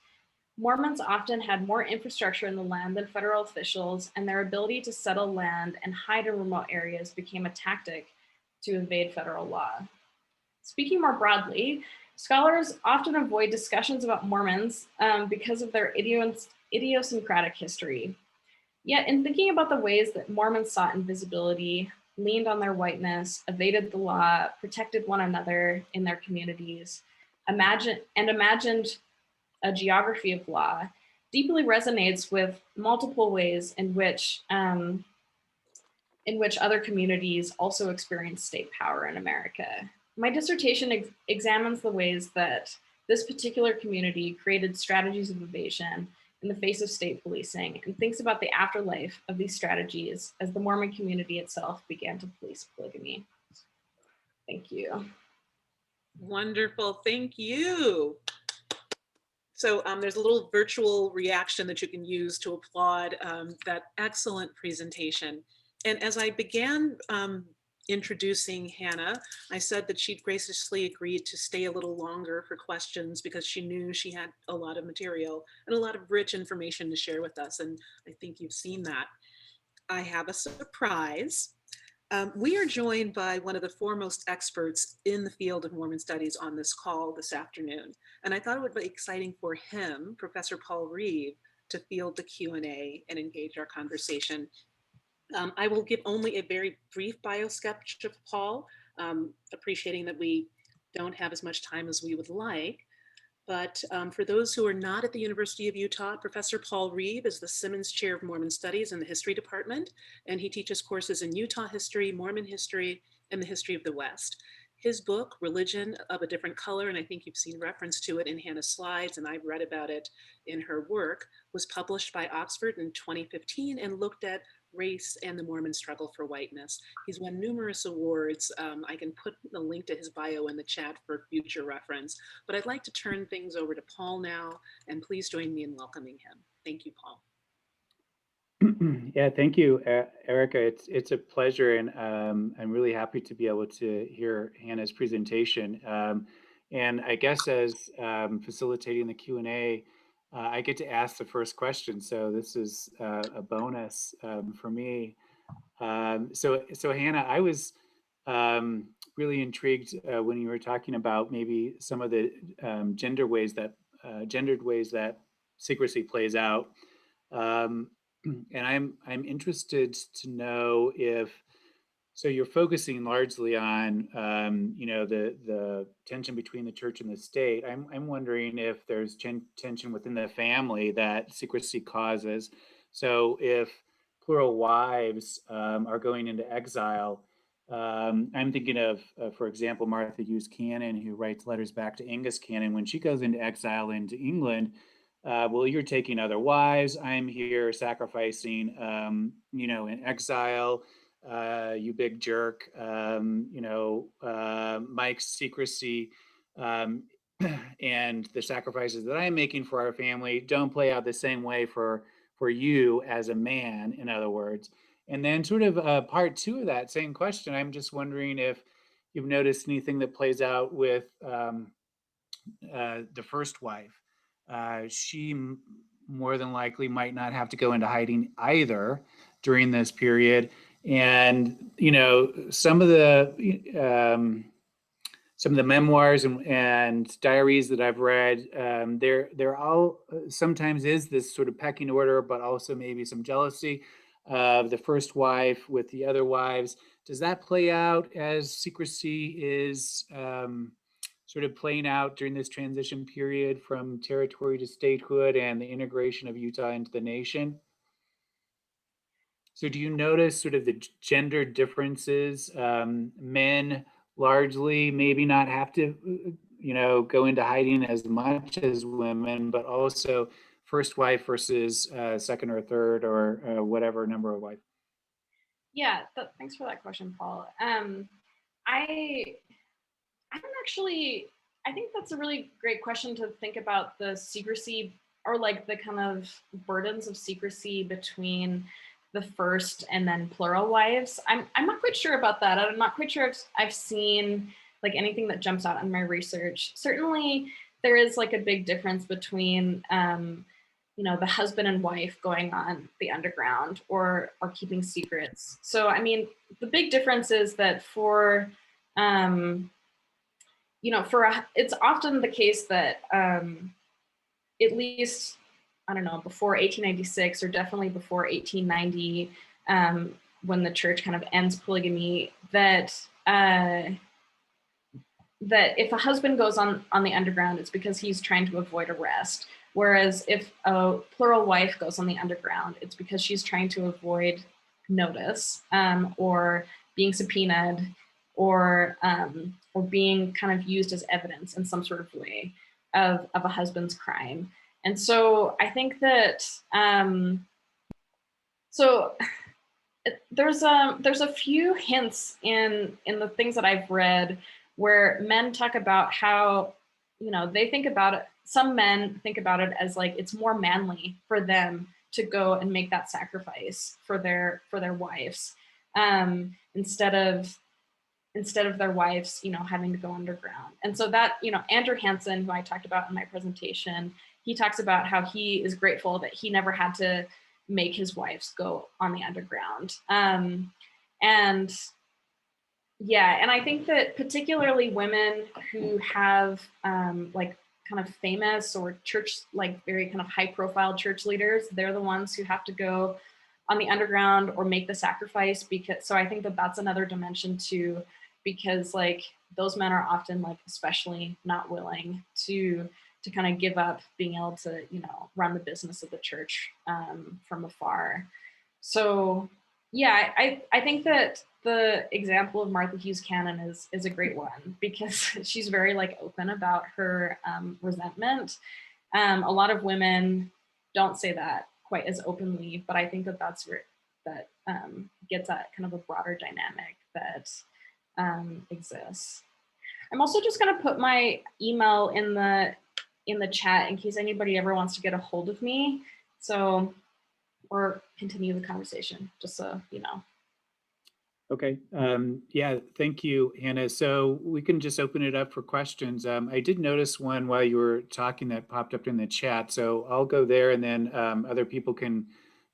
Mormons often had more infrastructure in the land than federal officials, and their ability to settle land and hide in remote areas became a tactic to evade federal law. Speaking more broadly, scholars often avoid discussions about Mormons because of their idiosyncratic history. Yet in thinking about the ways that Mormons sought invisibility, leaned on their whiteness, evaded the law, protected one another in their communities, imagined a geography of law, deeply resonates with multiple ways in which other communities also experience state power in America. My dissertation examines the ways that this particular community created strategies of evasion in the face of state policing and thinks about the afterlife of these strategies as the Mormon community itself began to police polygamy. Thank you.
Wonderful, thank you. So there's a little virtual reaction that you can use to applaud that excellent presentation. And as I began introducing Hannah, I said that she'd graciously agreed to stay a little longer for questions because she knew she had a lot of material and a lot of rich information to share with us. And I think you've seen that. I have a surprise. We are joined by one of the foremost experts in the field of Mormon studies on this call this afternoon. And I thought it would be exciting for him, Professor Paul Reeve, to field the Q&A and engage our conversation. I will give only a very brief bio sketch of Paul, appreciating that we don't have as much time as we would like. But for those who are not at the University of Utah, Professor Paul Reeve is the Simmons Chair of Mormon Studies in the History Department, and he teaches courses in Utah history, Mormon history, and the history of the West. His book, Religion of a Different Color, and I think you've seen reference to it in Hannah's slides, and I've read about it in her work, was published by Oxford in 2015 and looked at race and the Mormon struggle for whiteness. He's won numerous awards. I can put the link to his bio in the chat for future reference, but I'd like to turn things over to Paul now, and please join me in welcoming him. Thank you, Paul.
Yeah, thank you, Erica. It's a pleasure, and I'm really happy to be able to hear Hannah's presentation. And I guess as facilitating the Q&A, I get to ask the first question, so this is a bonus for me. So Hannah, I was really intrigued when you were talking about maybe some of the gendered ways that secrecy plays out. And I'm interested to know if, so you're focusing largely on, the tension between the church and the state. I'm wondering if there's tension within the family that secrecy causes. So if plural wives are going into exile, I'm thinking of, for example, Martha Hughes Cannon, who writes letters back to Angus Cannon. When she goes into exile into England, well, you're taking other wives. I'm here sacrificing, in exile. You big jerk. Mike's secrecy and the sacrifices that I'm making for our family don't play out the same way for you as a man, in other words. And then sort of part two of that same question, I'm just wondering if you've noticed anything that plays out with the first wife. She more than likely might not have to go into hiding either during this period. And, some of the memoirs and diaries that I've read, they're all sometimes is this sort of pecking order, but also maybe some jealousy of the first wife with the other wives. Does that play out as secrecy is sort of playing out during this transition period from territory to statehood and the integration of Utah into the nation? So do you notice sort of the gender differences? Men largely maybe not have to, go into hiding as much as women, but also first wife versus second or third or whatever number of wife.
Yeah, thanks for that question, Paul. I think that's a really great question to think about the secrecy or like the kind of burdens of secrecy between the first and then plural wives. I'm not quite sure about that. I'm not quite sure if I've seen like anything that jumps out in my research. Certainly there is like a big difference between the husband and wife going on the underground or keeping secrets. So I mean, the big difference is that it's often the case that at least, I don't know, before 1896 or definitely before 1890, when the church kind of ends polygamy, that if a husband goes on the underground, it's because he's trying to avoid arrest, Whereas if a plural wife goes on the underground, it's because she's trying to avoid notice, or being subpoenaed, or being kind of used as evidence in some sort of way of a husband's crime. And so I think that there's a few hints in the things that I've read where men talk about how, they think about it. Some men think about it as like it's more manly for them to go and make that sacrifice for their wives, instead of their wives, having to go underground. And so that, Andrew Hansen, who I talked about in my presentation, he talks about how he is grateful that he never had to make his wives go on the underground. And I think that particularly women who have like kind of famous or church, like very kind of high profile church leaders, they're the ones who have to go on the underground or make the sacrifice, so I think that that's another dimension too, because like those men are often like especially not willing to kind of give up being able to, run the business of the church from afar. So yeah, I think that the example of Martha Hughes Cannon is a great one, because she's very like open about her resentment. A lot of women don't say that quite as openly, but I think that that gets at kind of a broader dynamic that exists. I'm also just going to put my email in the chat in case anybody ever wants to get a hold of me. So, or continue the conversation, just so you know.
Okay. Yeah, thank you, Hannah. So we can just open it up for questions. I did notice one while you were talking that popped up in the chat. So I'll go there, and then other people can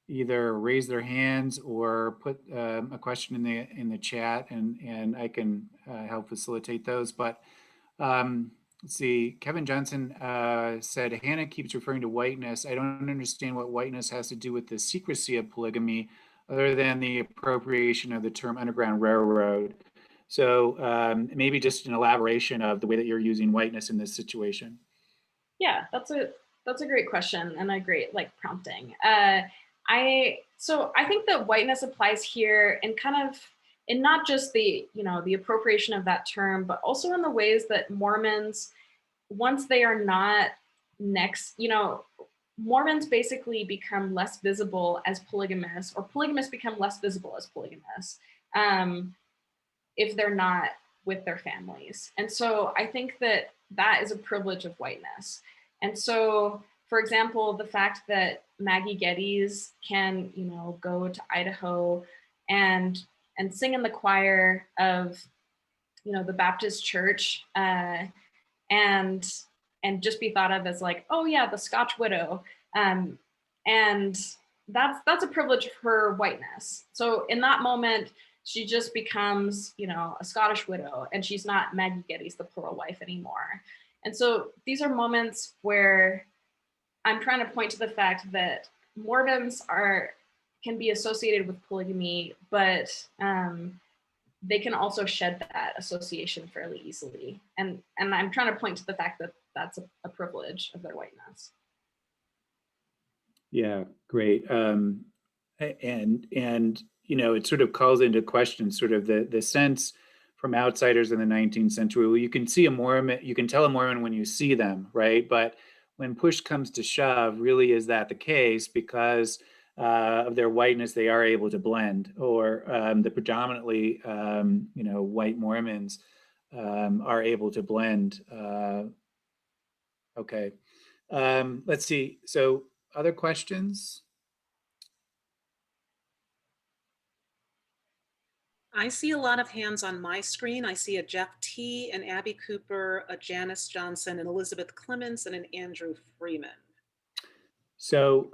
either raise their hands or put a question in the chat, and I can help facilitate those. But let's see, Kevin Johnson said, Hannah keeps referring to whiteness. I don't understand what whiteness has to do with the secrecy of polygamy, other than the appropriation of the term Underground Railroad. So maybe just an elaboration of the way that you're using whiteness in this situation.
Yeah, that's a great question and a great like prompting. I think that whiteness applies here in kind of in not just the the appropriation of that term, but also in the ways that Mormons, once they are not Mormons basically become less visible as polygamists, or polygamists become less visible as polygamists, if they're not with their families. And so I think that that is a privilege of whiteness. And so, for example, the fact that Maggie Geddes can, go to Idaho and sing in the choir of, the Baptist church, and just be thought of as like, oh yeah, the Scotch widow. And that's a privilege of her whiteness. So in that moment, she just becomes, a Scottish widow, and she's not Maggie Geddes, the plural wife, anymore. And so these are moments where I'm trying to point to the fact that Mormons can be associated with polygamy, but they can also shed that association fairly easily. And I'm trying to point to the fact that that's a privilege of their whiteness.
Yeah, great. And it sort of calls into question sort of the sense from outsiders in the 19th century. Well, you can see a Mormon, you can tell a Mormon when you see them, right? But when push comes to shove, really is that the case? Because of their whiteness, they are able to blend, or the predominantly, white Mormons are able to blend. Okay, let's see. So other questions?
I see a lot of hands on my screen. I see a Jeff T, an Abby Cooper, a Janice Johnson, an Elizabeth Clements, and an Andrew Freeman.
So,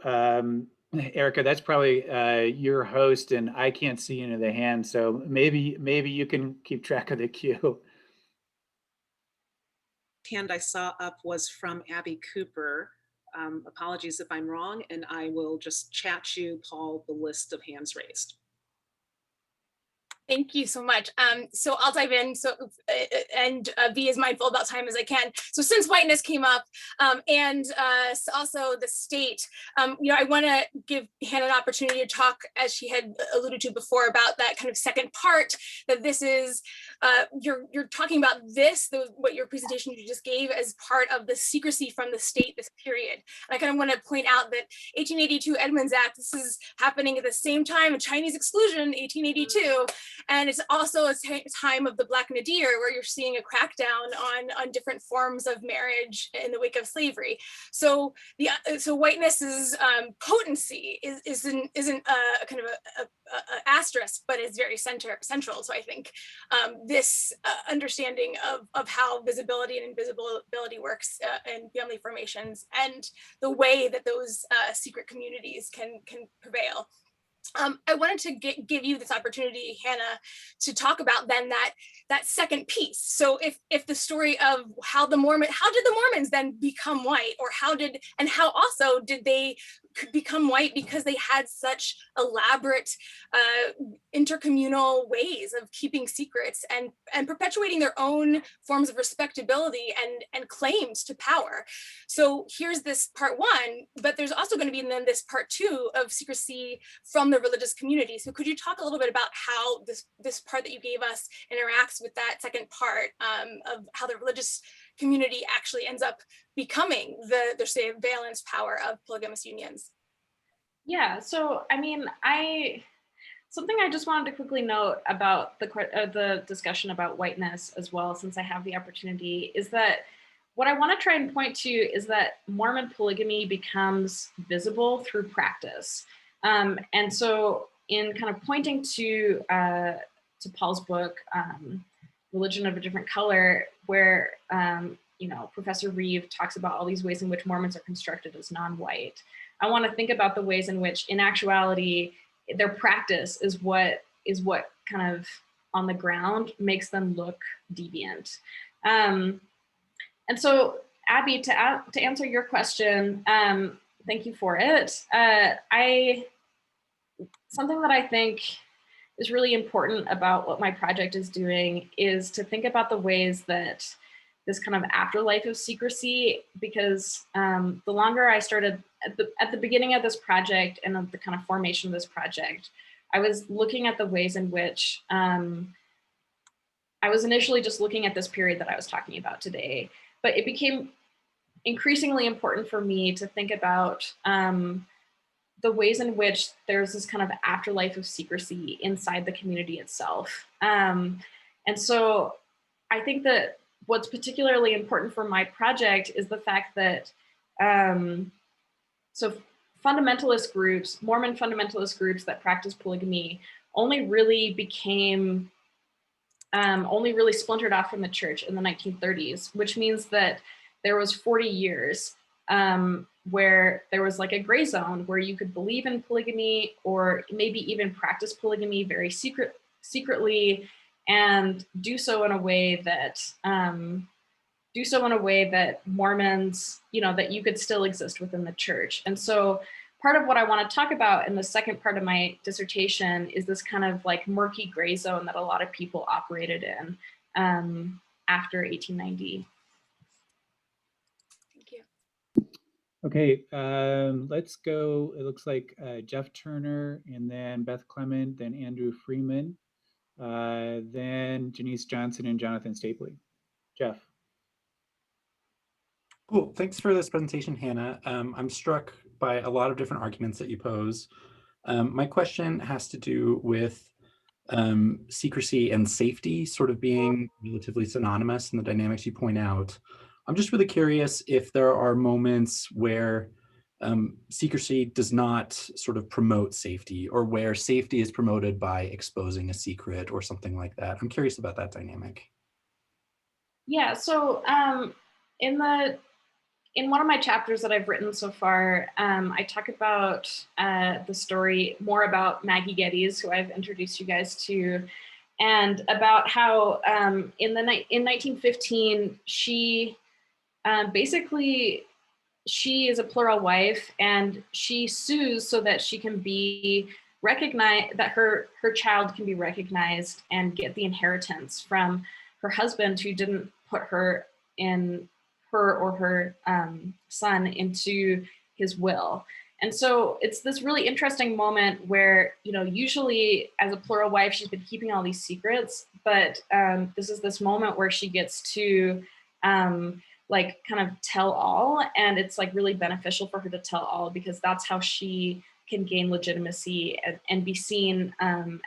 Erica, that's probably your host, and I can't see any of the hands. So maybe you can keep track of the queue.
Hand I saw up was from Abby Cooper. Apologies if I'm wrong, and I will just chat you, Paul, the list of hands raised.
Thank you so much. So I'll dive in. So and be as mindful about time as I can. So since whiteness came up, and also the state, I want to give Hannah an opportunity to talk, as she had alluded to before, about that kind of second part. That this is you're talking about what your presentation you just gave as part of the secrecy from the state this period. And I kind of want to point out that 1882 Edmunds Act. This is happening at the same time. Chinese exclusion, 1882. And it's also a time of the Black Nadir, where you're seeing a crackdown on different forms of marriage in the wake of slavery. So so whiteness's potency isn't a kind of a asterisk, but is very central. So I think this understanding of how visibility and invisibility works in family formations, and the way that those secret communities can prevail. I wanted to give you this opportunity, Hannah, to talk about then that second piece. So if the story of how did the Mormons then become white, or how also did they become white because they had such elaborate intercommunal ways of keeping secrets and perpetuating their own forms of respectability and claims to power. So here's this part one, but there's also going to be then this part two of secrecy from the religious community. So could you talk a little bit about how this part that you gave us interacts with that second part of how the religious community actually ends up becoming the surveillance power of polygamous unions?
Yeah, so I mean, something I just wanted to quickly note about the discussion about whiteness as well, since I have the opportunity, is that what I want to try and point to is that Mormon polygamy becomes visible through practice. And so in kind of pointing to Paul's book, Religion of a Different Color, where Professor Reeve talks about all these ways in which Mormons are constructed as non-white. I want to think about the ways in which, in actuality, their practice is what kind of on the ground makes them look deviant. And so, Abby, to answer your question, thank you for it. Something that I think is really important about what my project is doing is to think about the ways that this kind of afterlife of secrecy, because the longer I started at the beginning of this project and of the kind of formation of this project, I was looking at the ways in which I was initially just looking at this period that I was talking about today, but it became increasingly important for me to think about the ways in which there's this kind of afterlife of secrecy inside the community itself. And so I think that what's particularly important for my project is the fact that so fundamentalist groups, Mormon fundamentalist groups that practice polygamy only really splintered off from the church in the 1930s, which means that there was 40 years where there was like a gray zone where you could believe in polygamy or maybe even practice polygamy very secretly and do so in a way that Mormons, that you could still exist within the church. And so part of what I want to talk about in the second part of my dissertation is this kind of like murky gray zone that a lot of people operated in after 1890.
Thank you.
Okay, let's go. It looks like Jeff Turner, and then Beth Clement, then Andrew Freeman, then Janice Johnson and Jonathan Stapley. Jeff.
Cool. Thanks for this presentation, Hannah. I'm struck by a lot of different arguments that you pose. My question has to do with secrecy and safety sort of being relatively synonymous in the dynamics you point out. I'm just really curious if there are moments where secrecy does not sort of promote safety, or where safety is promoted by exposing a secret or something like that. I'm curious about that dynamic.
Yeah, so in one of my chapters that I've written so far, I talk about the story more about Maggie Geddes, who I've introduced you guys to, and about how in 1915, she is a plural wife, and she sues so that she can be recognize that her child can be recognized and get the inheritance from her husband, who didn't put her or her son into his will. And so it's this really interesting moment where, usually as a plural wife, she's been keeping all these secrets, but this is this moment where she gets to like kind of tell all, and it's like really beneficial for her to tell all, because that's how she can gain legitimacy and be seen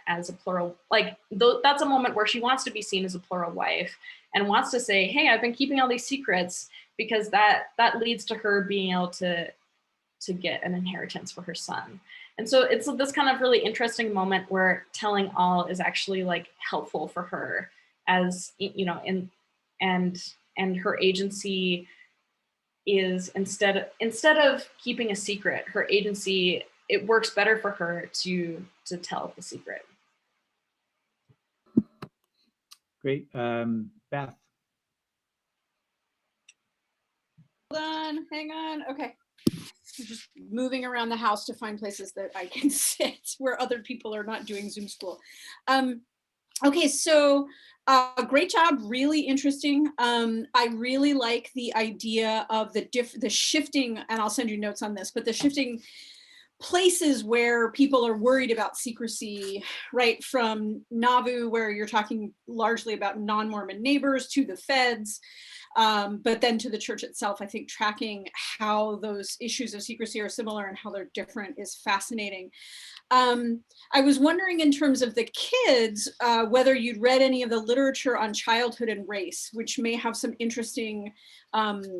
as a plural, that's a moment where she wants to be seen as a plural wife and wants to say, hey, I've been keeping all these secrets, because that leads to her being able to get an inheritance for her son. And so it's this kind of really interesting moment where telling all is actually like helpful for her, as and her agency is instead of keeping a secret, her agency, it works better for her to tell the secret.
Great. Beth.
Hold on, hang on. Okay. I'm just moving around the house to find places that I can sit where other people are not doing Zoom school. Okay, so great job, really interesting. I really like the idea of the shifting, and I'll send you notes on this, but the shifting places where people are worried about secrecy, right? From Nauvoo, where you're talking largely about non-Mormon neighbors, to the feds, but then to the church itself. I think tracking how those issues of secrecy are similar and how they're different is fascinating. I was wondering, in terms of the kids, whether you'd read any of the literature on childhood and race, which may have some interesting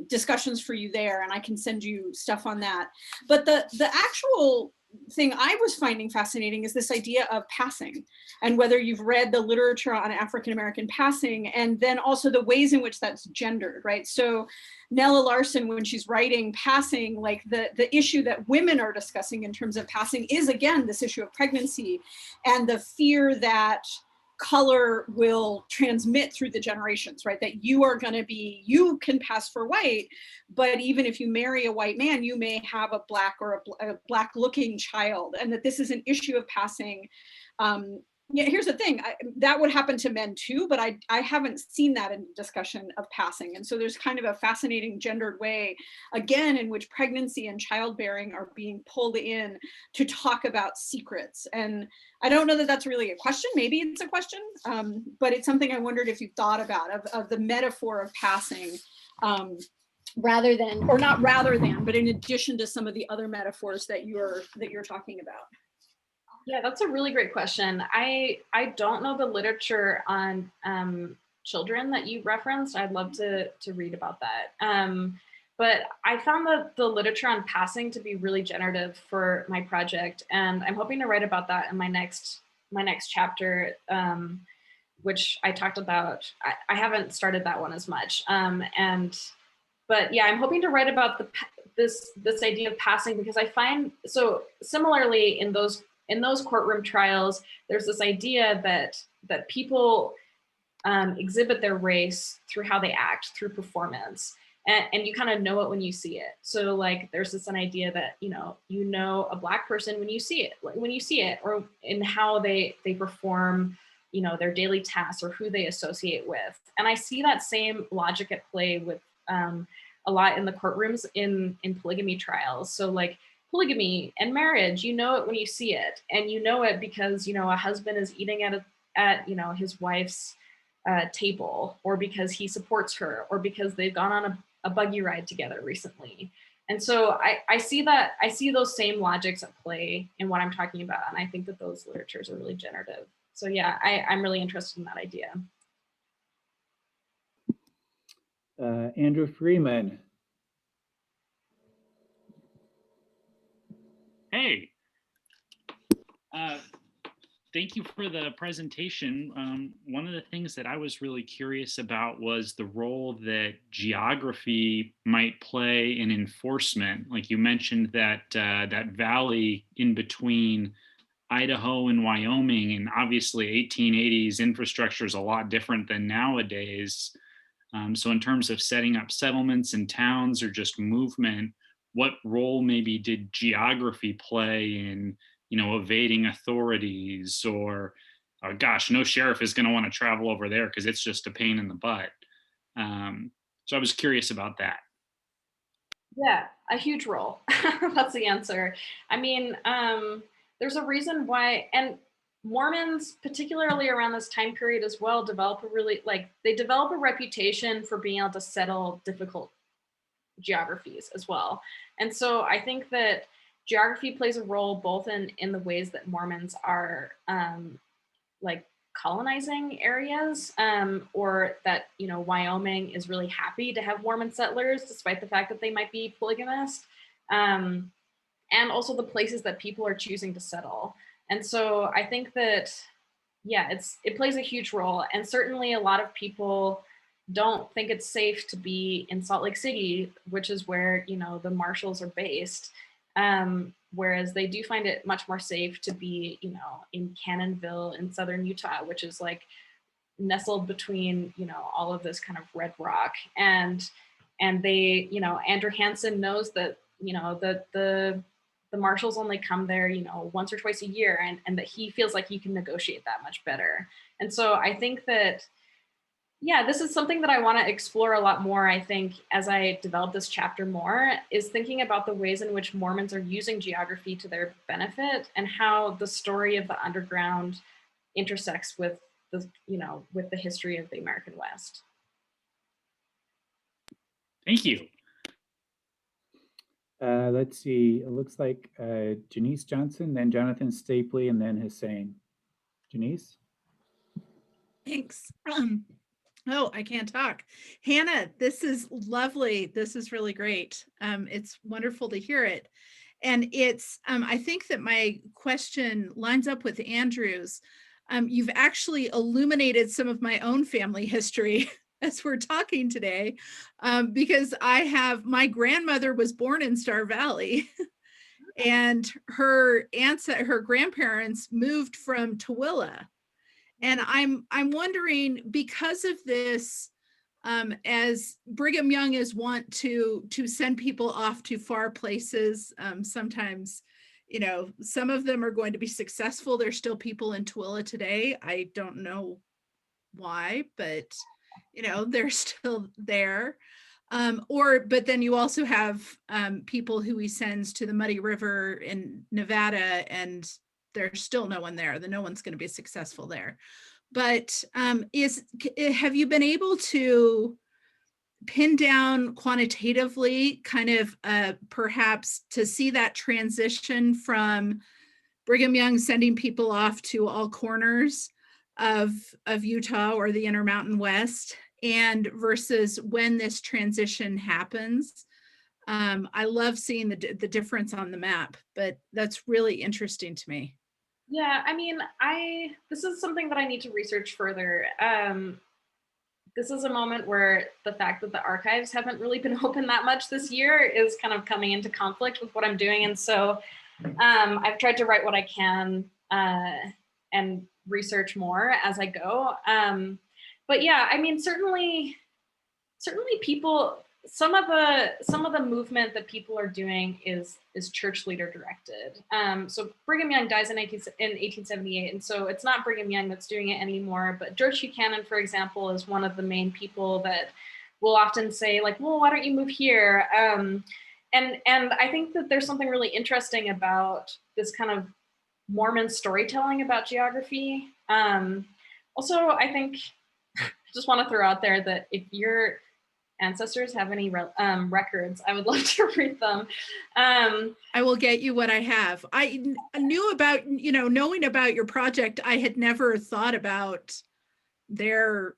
discussions for you there, and I can send you stuff on that. But the actual thing I was finding fascinating is this idea of passing, and whether you've read the literature on African-American passing, and then also the ways in which that's gendered, right? So Nella Larson, when she's writing passing, like the issue that women are discussing in terms of passing is, again, this issue of pregnancy and the fear that color will transmit through the generations, right? That you can pass for white, but even if you marry a white man, you may have a black or a black looking child, and that this is an issue of passing. Yeah, here's the thing, that would happen to men too, but I haven't seen that in discussion of passing. And so there's kind of a fascinating gendered way, again, in which pregnancy and childbearing are being pulled in to talk about secrets. And I don't know that that's really a question, maybe it's a question, but it's something I wondered if you thought about, of the metaphor of passing, rather than, or not rather than, but in addition to some of the other metaphors that you're talking about.
Yeah, that's a really great question. I don't know the literature on children that you referenced. I'd love to read about that. But I found the literature on passing to be really generative for my project, and I'm hoping to write about that in my next chapter, which I talked about. I haven't started that one as much, but yeah, I'm hoping to write about this idea of passing, because I find, so similarly in those courtroom trials, there's this idea that people exhibit their race through how they act, through performance, and you kind of know it when you see it. So like, there's an idea that you know a Black person when you see it, or in how they perform, their daily tasks, or who they associate with. And I see that same logic at play with a lot in the courtrooms in polygamy trials. So like, polygamy and marriage, you know it when you see it, and you know it because a husband is eating at his wife's table, or because he supports her, or because they've gone on a buggy ride together recently. And so I see those same logics at play in what I'm talking about, and I think that those literatures are really generative. So yeah, I'm really interested in that idea.
Andrew Freeman.
Hey, thank you for the presentation. One of the things that I was really curious about was the role that geography might play in enforcement. Like you mentioned that that valley in between Idaho and Wyoming, and obviously 1880s infrastructure is a lot different than nowadays. So in terms of setting up settlements and towns, or just movement, what role maybe did geography play in evading authorities, or oh gosh, no sheriff is going to want to travel over there because it's just a pain in the butt. So I was curious about that.
Yeah, a huge role. That's the answer. I mean, there's a reason why, and Mormons, particularly around this time period as well, develop a reputation for being able to settle difficult geographies as well. And so I think that geography plays a role both in the ways that Mormons are like colonizing areas, or that, Wyoming is really happy to have Mormon settlers, despite the fact that they might be polygamist, and also the places that people are choosing to settle. And so I think that, yeah, it plays a huge role. And certainly a lot of people don't think it's safe to be in Salt Lake City, which is where, the Marshals are based. Whereas they do find it much more safe to be, in Cannonville in southern Utah, which is like nestled between, all of this kind of red rock. And they, Andrew Hansen knows that, the Marshals only come there, once or twice a year, and that he feels like he can negotiate that much better. And so I think that, yeah, this is something that I want to explore a lot more, I think, as I develop this chapter more, is thinking about the ways in which Mormons are using geography to their benefit, and how the story of the underground intersects with with the history of the American West.
Thank you.
Let's see. It looks like Janice Johnson, then Jonathan Stapley, and then Hussein. Janice?
Thanks. Oh, I can't talk. Hannah, this is lovely. This is really great. It's wonderful to hear it. And it's, I think that my question lines up with Andrew's. You've actually illuminated some of my own family history as we're talking today, because my grandmother was born in Star Valley and her grandparents moved from Tooele. And I'm wondering, because of this, as Brigham Young is wont to send people off to far places, sometimes, some of them are going to be successful. There's still people in Tooele today. I don't know why, but they're still there. But then you also have people who he sends to the Muddy River in Nevada, and there's still no one there. No one's going to be successful there. But have you been able to pin down quantitatively, kind of perhaps to see that transition from Brigham Young sending people off to all corners of Utah or the Intermountain West, and versus when this transition happens? I love seeing the difference on the map, but that's really interesting to me.
Yeah, I mean, this is something that I need to research further. This is a moment where the fact that the archives haven't really been open that much this year is kind of coming into conflict with what I'm doing. And so I've tried to write what I can and research more as I go. But yeah, I mean, certainly people, some of the movement that people are doing is church leader directed. So Brigham Young dies in 1878, and so it's not Brigham Young that's doing it anymore. But George Buchanan, for example, is one of the main people that will often say, like, well, why don't you move here? And I think that there's something really interesting about this kind of Mormon storytelling about geography. Also, I think I just want to throw out there that if your ancestors have any records, I would love to read them.
I will get you what I have. I knew about, knowing about your project, I had never thought about their,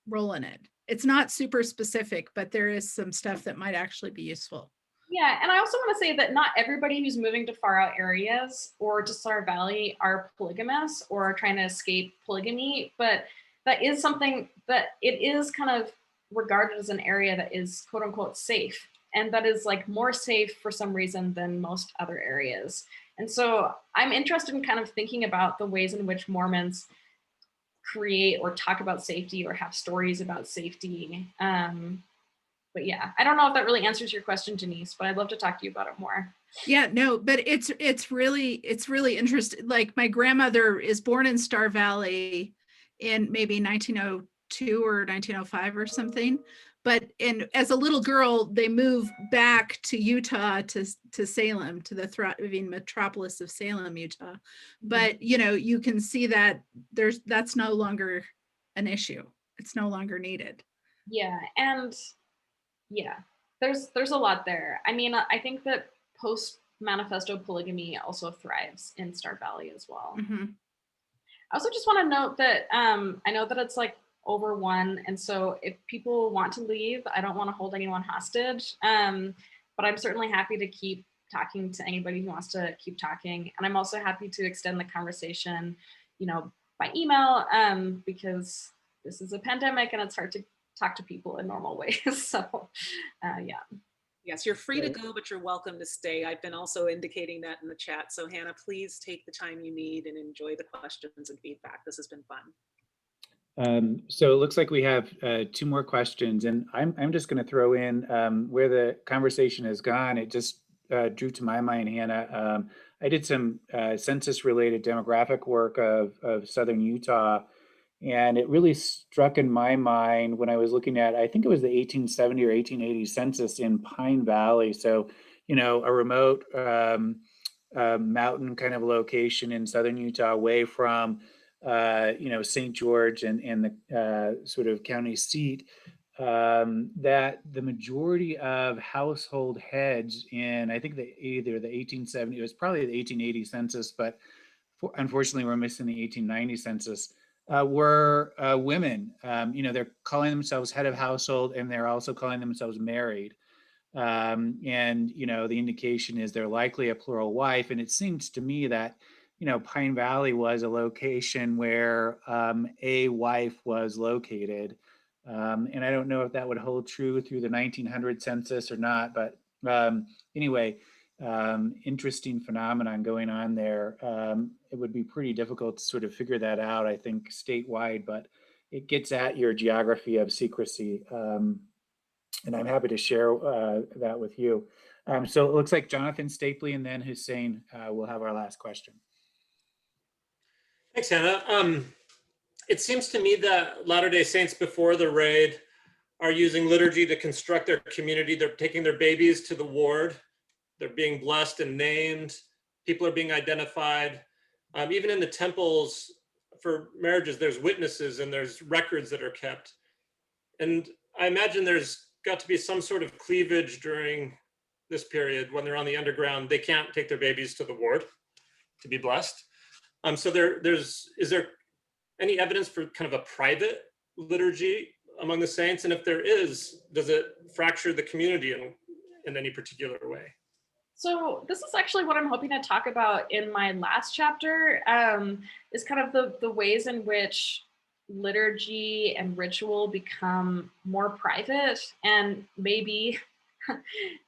role in it. It's not super specific, but there is some stuff that might actually be useful.
Yeah, and I also want to say that not everybody who's moving to far out areas or to Star Valley are polygamous or are trying to escape polygamy, but that is something that it is kind of regarded as an area that is quote unquote safe, and that is like more safe for some reason than most other areas. And so I'm interested in kind of thinking about the ways in which Mormons create or talk about safety or have stories about safety yeah, I don't know if that really answers your question, Denise, but I'd love to talk to you about it more.
Yeah, no, but it's really interesting. Like my grandmother is born in Star Valley in maybe 1902 or 1905 or something. But as a little girl, they moved back to Utah to Salem, to the thriving metropolis of Salem, Utah. But you can see that that's no longer an issue. It's no longer needed.
Yeah, and yeah, there's a lot there. I mean, I think that post manifesto polygamy also thrives in Star Valley as well.
Mm-hmm.
I also just want to note that I know that it's like over 1, and so if people want to leave, I don't want to hold anyone hostage. But I'm certainly happy to keep talking to anybody who wants to keep talking, and I'm also happy to extend the conversation, by email, because this is a pandemic and it's hard to talk to people in normal ways. So, yeah.
Yes, you're free to go, but you're welcome to stay. I've been also indicating that in the chat. So Hannah, please take the time you need and enjoy the questions and feedback. This has been fun.
So it looks like we have 2 more questions, and I'm just going to throw in where the conversation has gone. It just drew to my mind, Hannah. I did some census-related demographic work of Southern Utah, and it really struck in my mind when I was looking at, I think it was the 1870 or 1880 census in Pine Valley. So, a remote mountain kind of location in Southern Utah, away from, St. George and the sort of county seat, that the majority of household heads in, I think either the 1870, it was probably the 1880 census, but unfortunately we're missing the 1890 census, were women. They're calling themselves head of household, and they're also calling themselves married. And, the indication is they're likely a plural wife. And it seems to me that, Pine Valley was a location where a wife was located. And I don't know if that would hold true through the 1900 census or not, but anyway, interesting phenomenon going on there. It would be pretty difficult to sort of figure that out, I think, statewide, but it gets at your geography of secrecy. And I'm happy to share that with you. So it looks like Jonathan Stapley and then Hussein will have our last question.
Thanks, Hannah. It seems to me that Latter-day Saints before the raid are using liturgy to construct their community. They're taking their babies to the ward. They're being blessed and named. People are being identified. Even in the temples for marriages, there's witnesses and there's records that are kept. And I imagine there's got to be some sort of cleavage during this period when they're on the underground. They can't take their babies to the ward to be blessed. So is there any evidence for kind of a private liturgy among the saints? And if there is, does it fracture the community in any particular way?
So this is actually what I'm hoping to talk about in my last chapter, is kind of the ways in which liturgy and ritual become more private, and maybe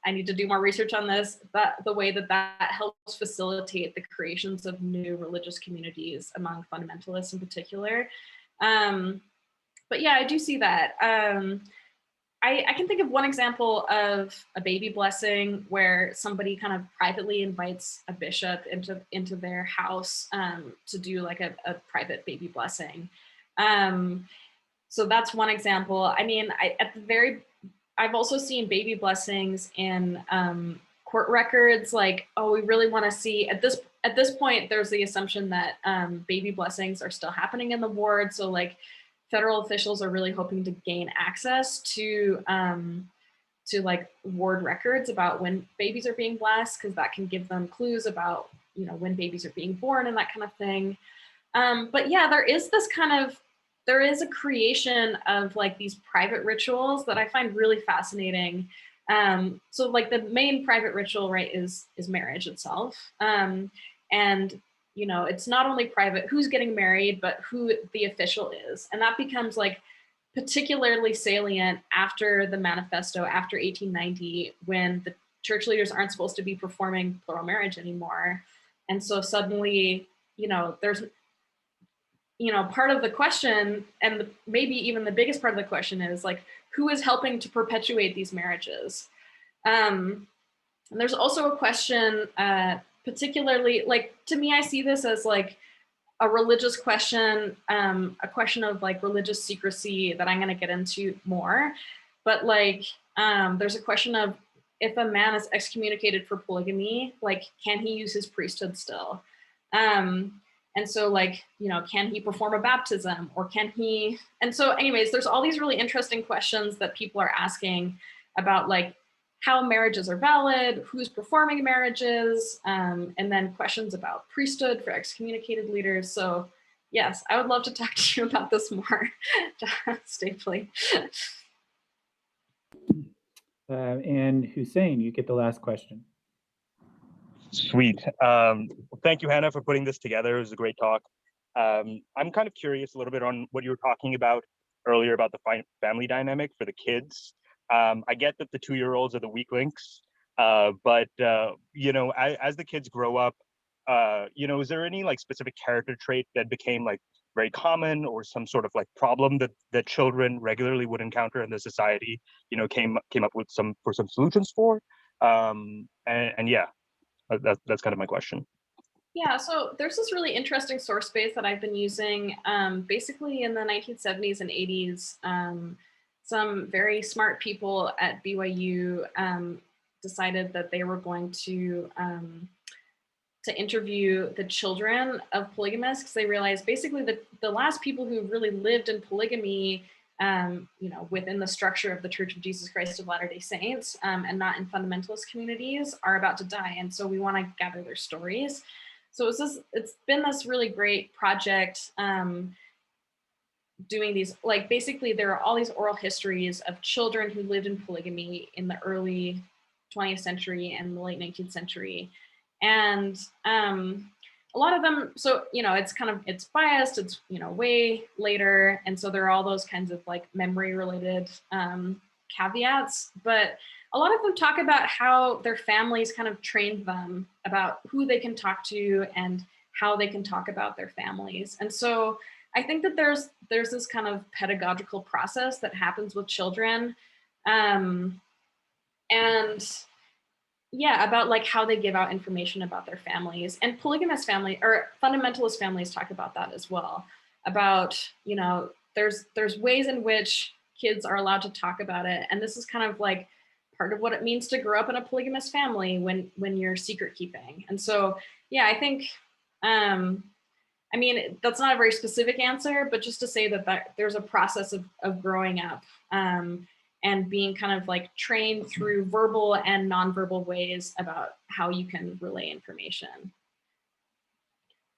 I need to do more research on this, but the way that helps facilitate the creations of new religious communities among fundamentalists in particular. But yeah, I do see that. I can think of one example of a baby blessing where somebody kind of privately invites a bishop into their house to do like a private baby blessing. So that's one example. I mean, I've also seen baby blessings in court records. Like, oh, we really want to see at this point. There's the assumption that baby blessings are still happening in the ward. So like, federal officials are really hoping to gain access to like ward records about when babies are being blessed, because that can give them clues about when babies are being born and that kind of thing. But yeah, there is a creation of like these private rituals that I find really fascinating. So like the main private ritual, right, is marriage itself. And it's not only private who's getting married, but who the official is. And that becomes like particularly salient after the manifesto, after 1890, when the church leaders aren't supposed to be performing plural marriage anymore. And so suddenly, part of the question, and maybe even the biggest part of the question is like, who is helping to perpetuate these marriages? And there's also a question, particularly, like, to me, I see this as like a religious question, a question of like religious secrecy that I'm going to get into more. But like, there's a question of, if a man is excommunicated for polygamy, like, can he use his priesthood still? And so like, can he perform a baptism, or can he? And so anyways, there's all these really interesting questions that people are asking about like how marriages are valid, who's performing marriages, and then questions about priesthood for excommunicated leaders. So yes, I would love to talk to you about this more, Stapley.
And Hussein, you get the last question.
Sweet. Thank you, Hannah, for putting this together. It was a great talk. I'm kind of curious a little bit on what you were talking about earlier about the family dynamic for the kids. I get that the 2-year-olds are the weak links, but as the kids grow up, is there any like specific character trait that became like very common, or some sort of like problem that children regularly would encounter in the society, came up with some solutions for? And yeah, that's kind of my question.
Yeah, so there's this really interesting source base that I've been using. Basically in the 1970s and 80s, some very smart people at BYU decided that they were going to interview the children of polygamists, because they realized basically that the last people who really lived in polygamy, within the structure of the Church of Jesus Christ of Latter-day Saints, and not in fundamentalist communities, are about to die. And so we want to gather their stories. So it's been this really great project, doing these, like, basically there are all these oral histories of children who lived in polygamy in the early 20th century and the late 19th century. And a lot of them, so, it's biased, it's, way later. And so there are all those kinds of like memory related caveats, but a lot of them talk about how their families kind of trained them about who they can talk to and how they can talk about their families. And so I think that there's this kind of pedagogical process that happens with children. And yeah, about like how they give out information about their families. And polygamous family or fundamentalist families talk about that as well. About, there's ways in which kids are allowed to talk about it. And this is kind of like part of what it means to grow up in a polygamous family when you're secret keeping. And so, yeah, I think, that's not a very specific answer, but just to say that there's a process of growing up and being kind of like trained through verbal and nonverbal ways about how you can relay information.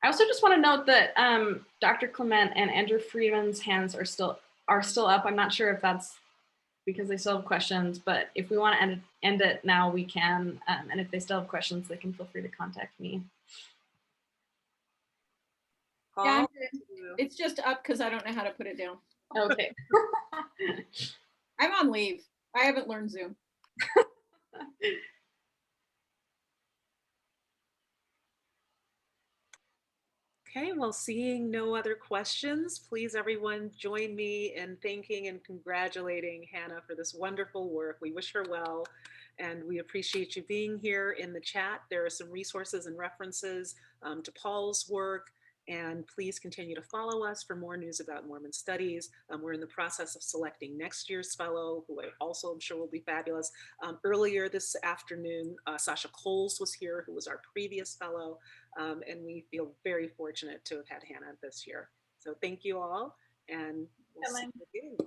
I also just want to note that Dr. Clement and Andrew Friedman's hands are still up. I'm not sure if that's because they still have questions, but if we want to end it now, we can. And if they still have questions, they can feel free to contact me.
Yeah, it's just up because I don't know how to put it down.
Okay.
I'm on leave. I haven't learned Zoom.
Okay, well, seeing no other questions, please everyone join me in thanking and congratulating Hannah for this wonderful work. We wish her well, and we appreciate you being here in the chat. There are some resources and references to Paul's work, and please continue to follow us for more news about Mormon studies. We're in the process of selecting next year's fellow, who I also am sure will be fabulous. Earlier this afternoon, Sasha Coles was here, who was our previous fellow. And we feel very fortunate to have had Hannah this year. So thank you all, and we'll see you again.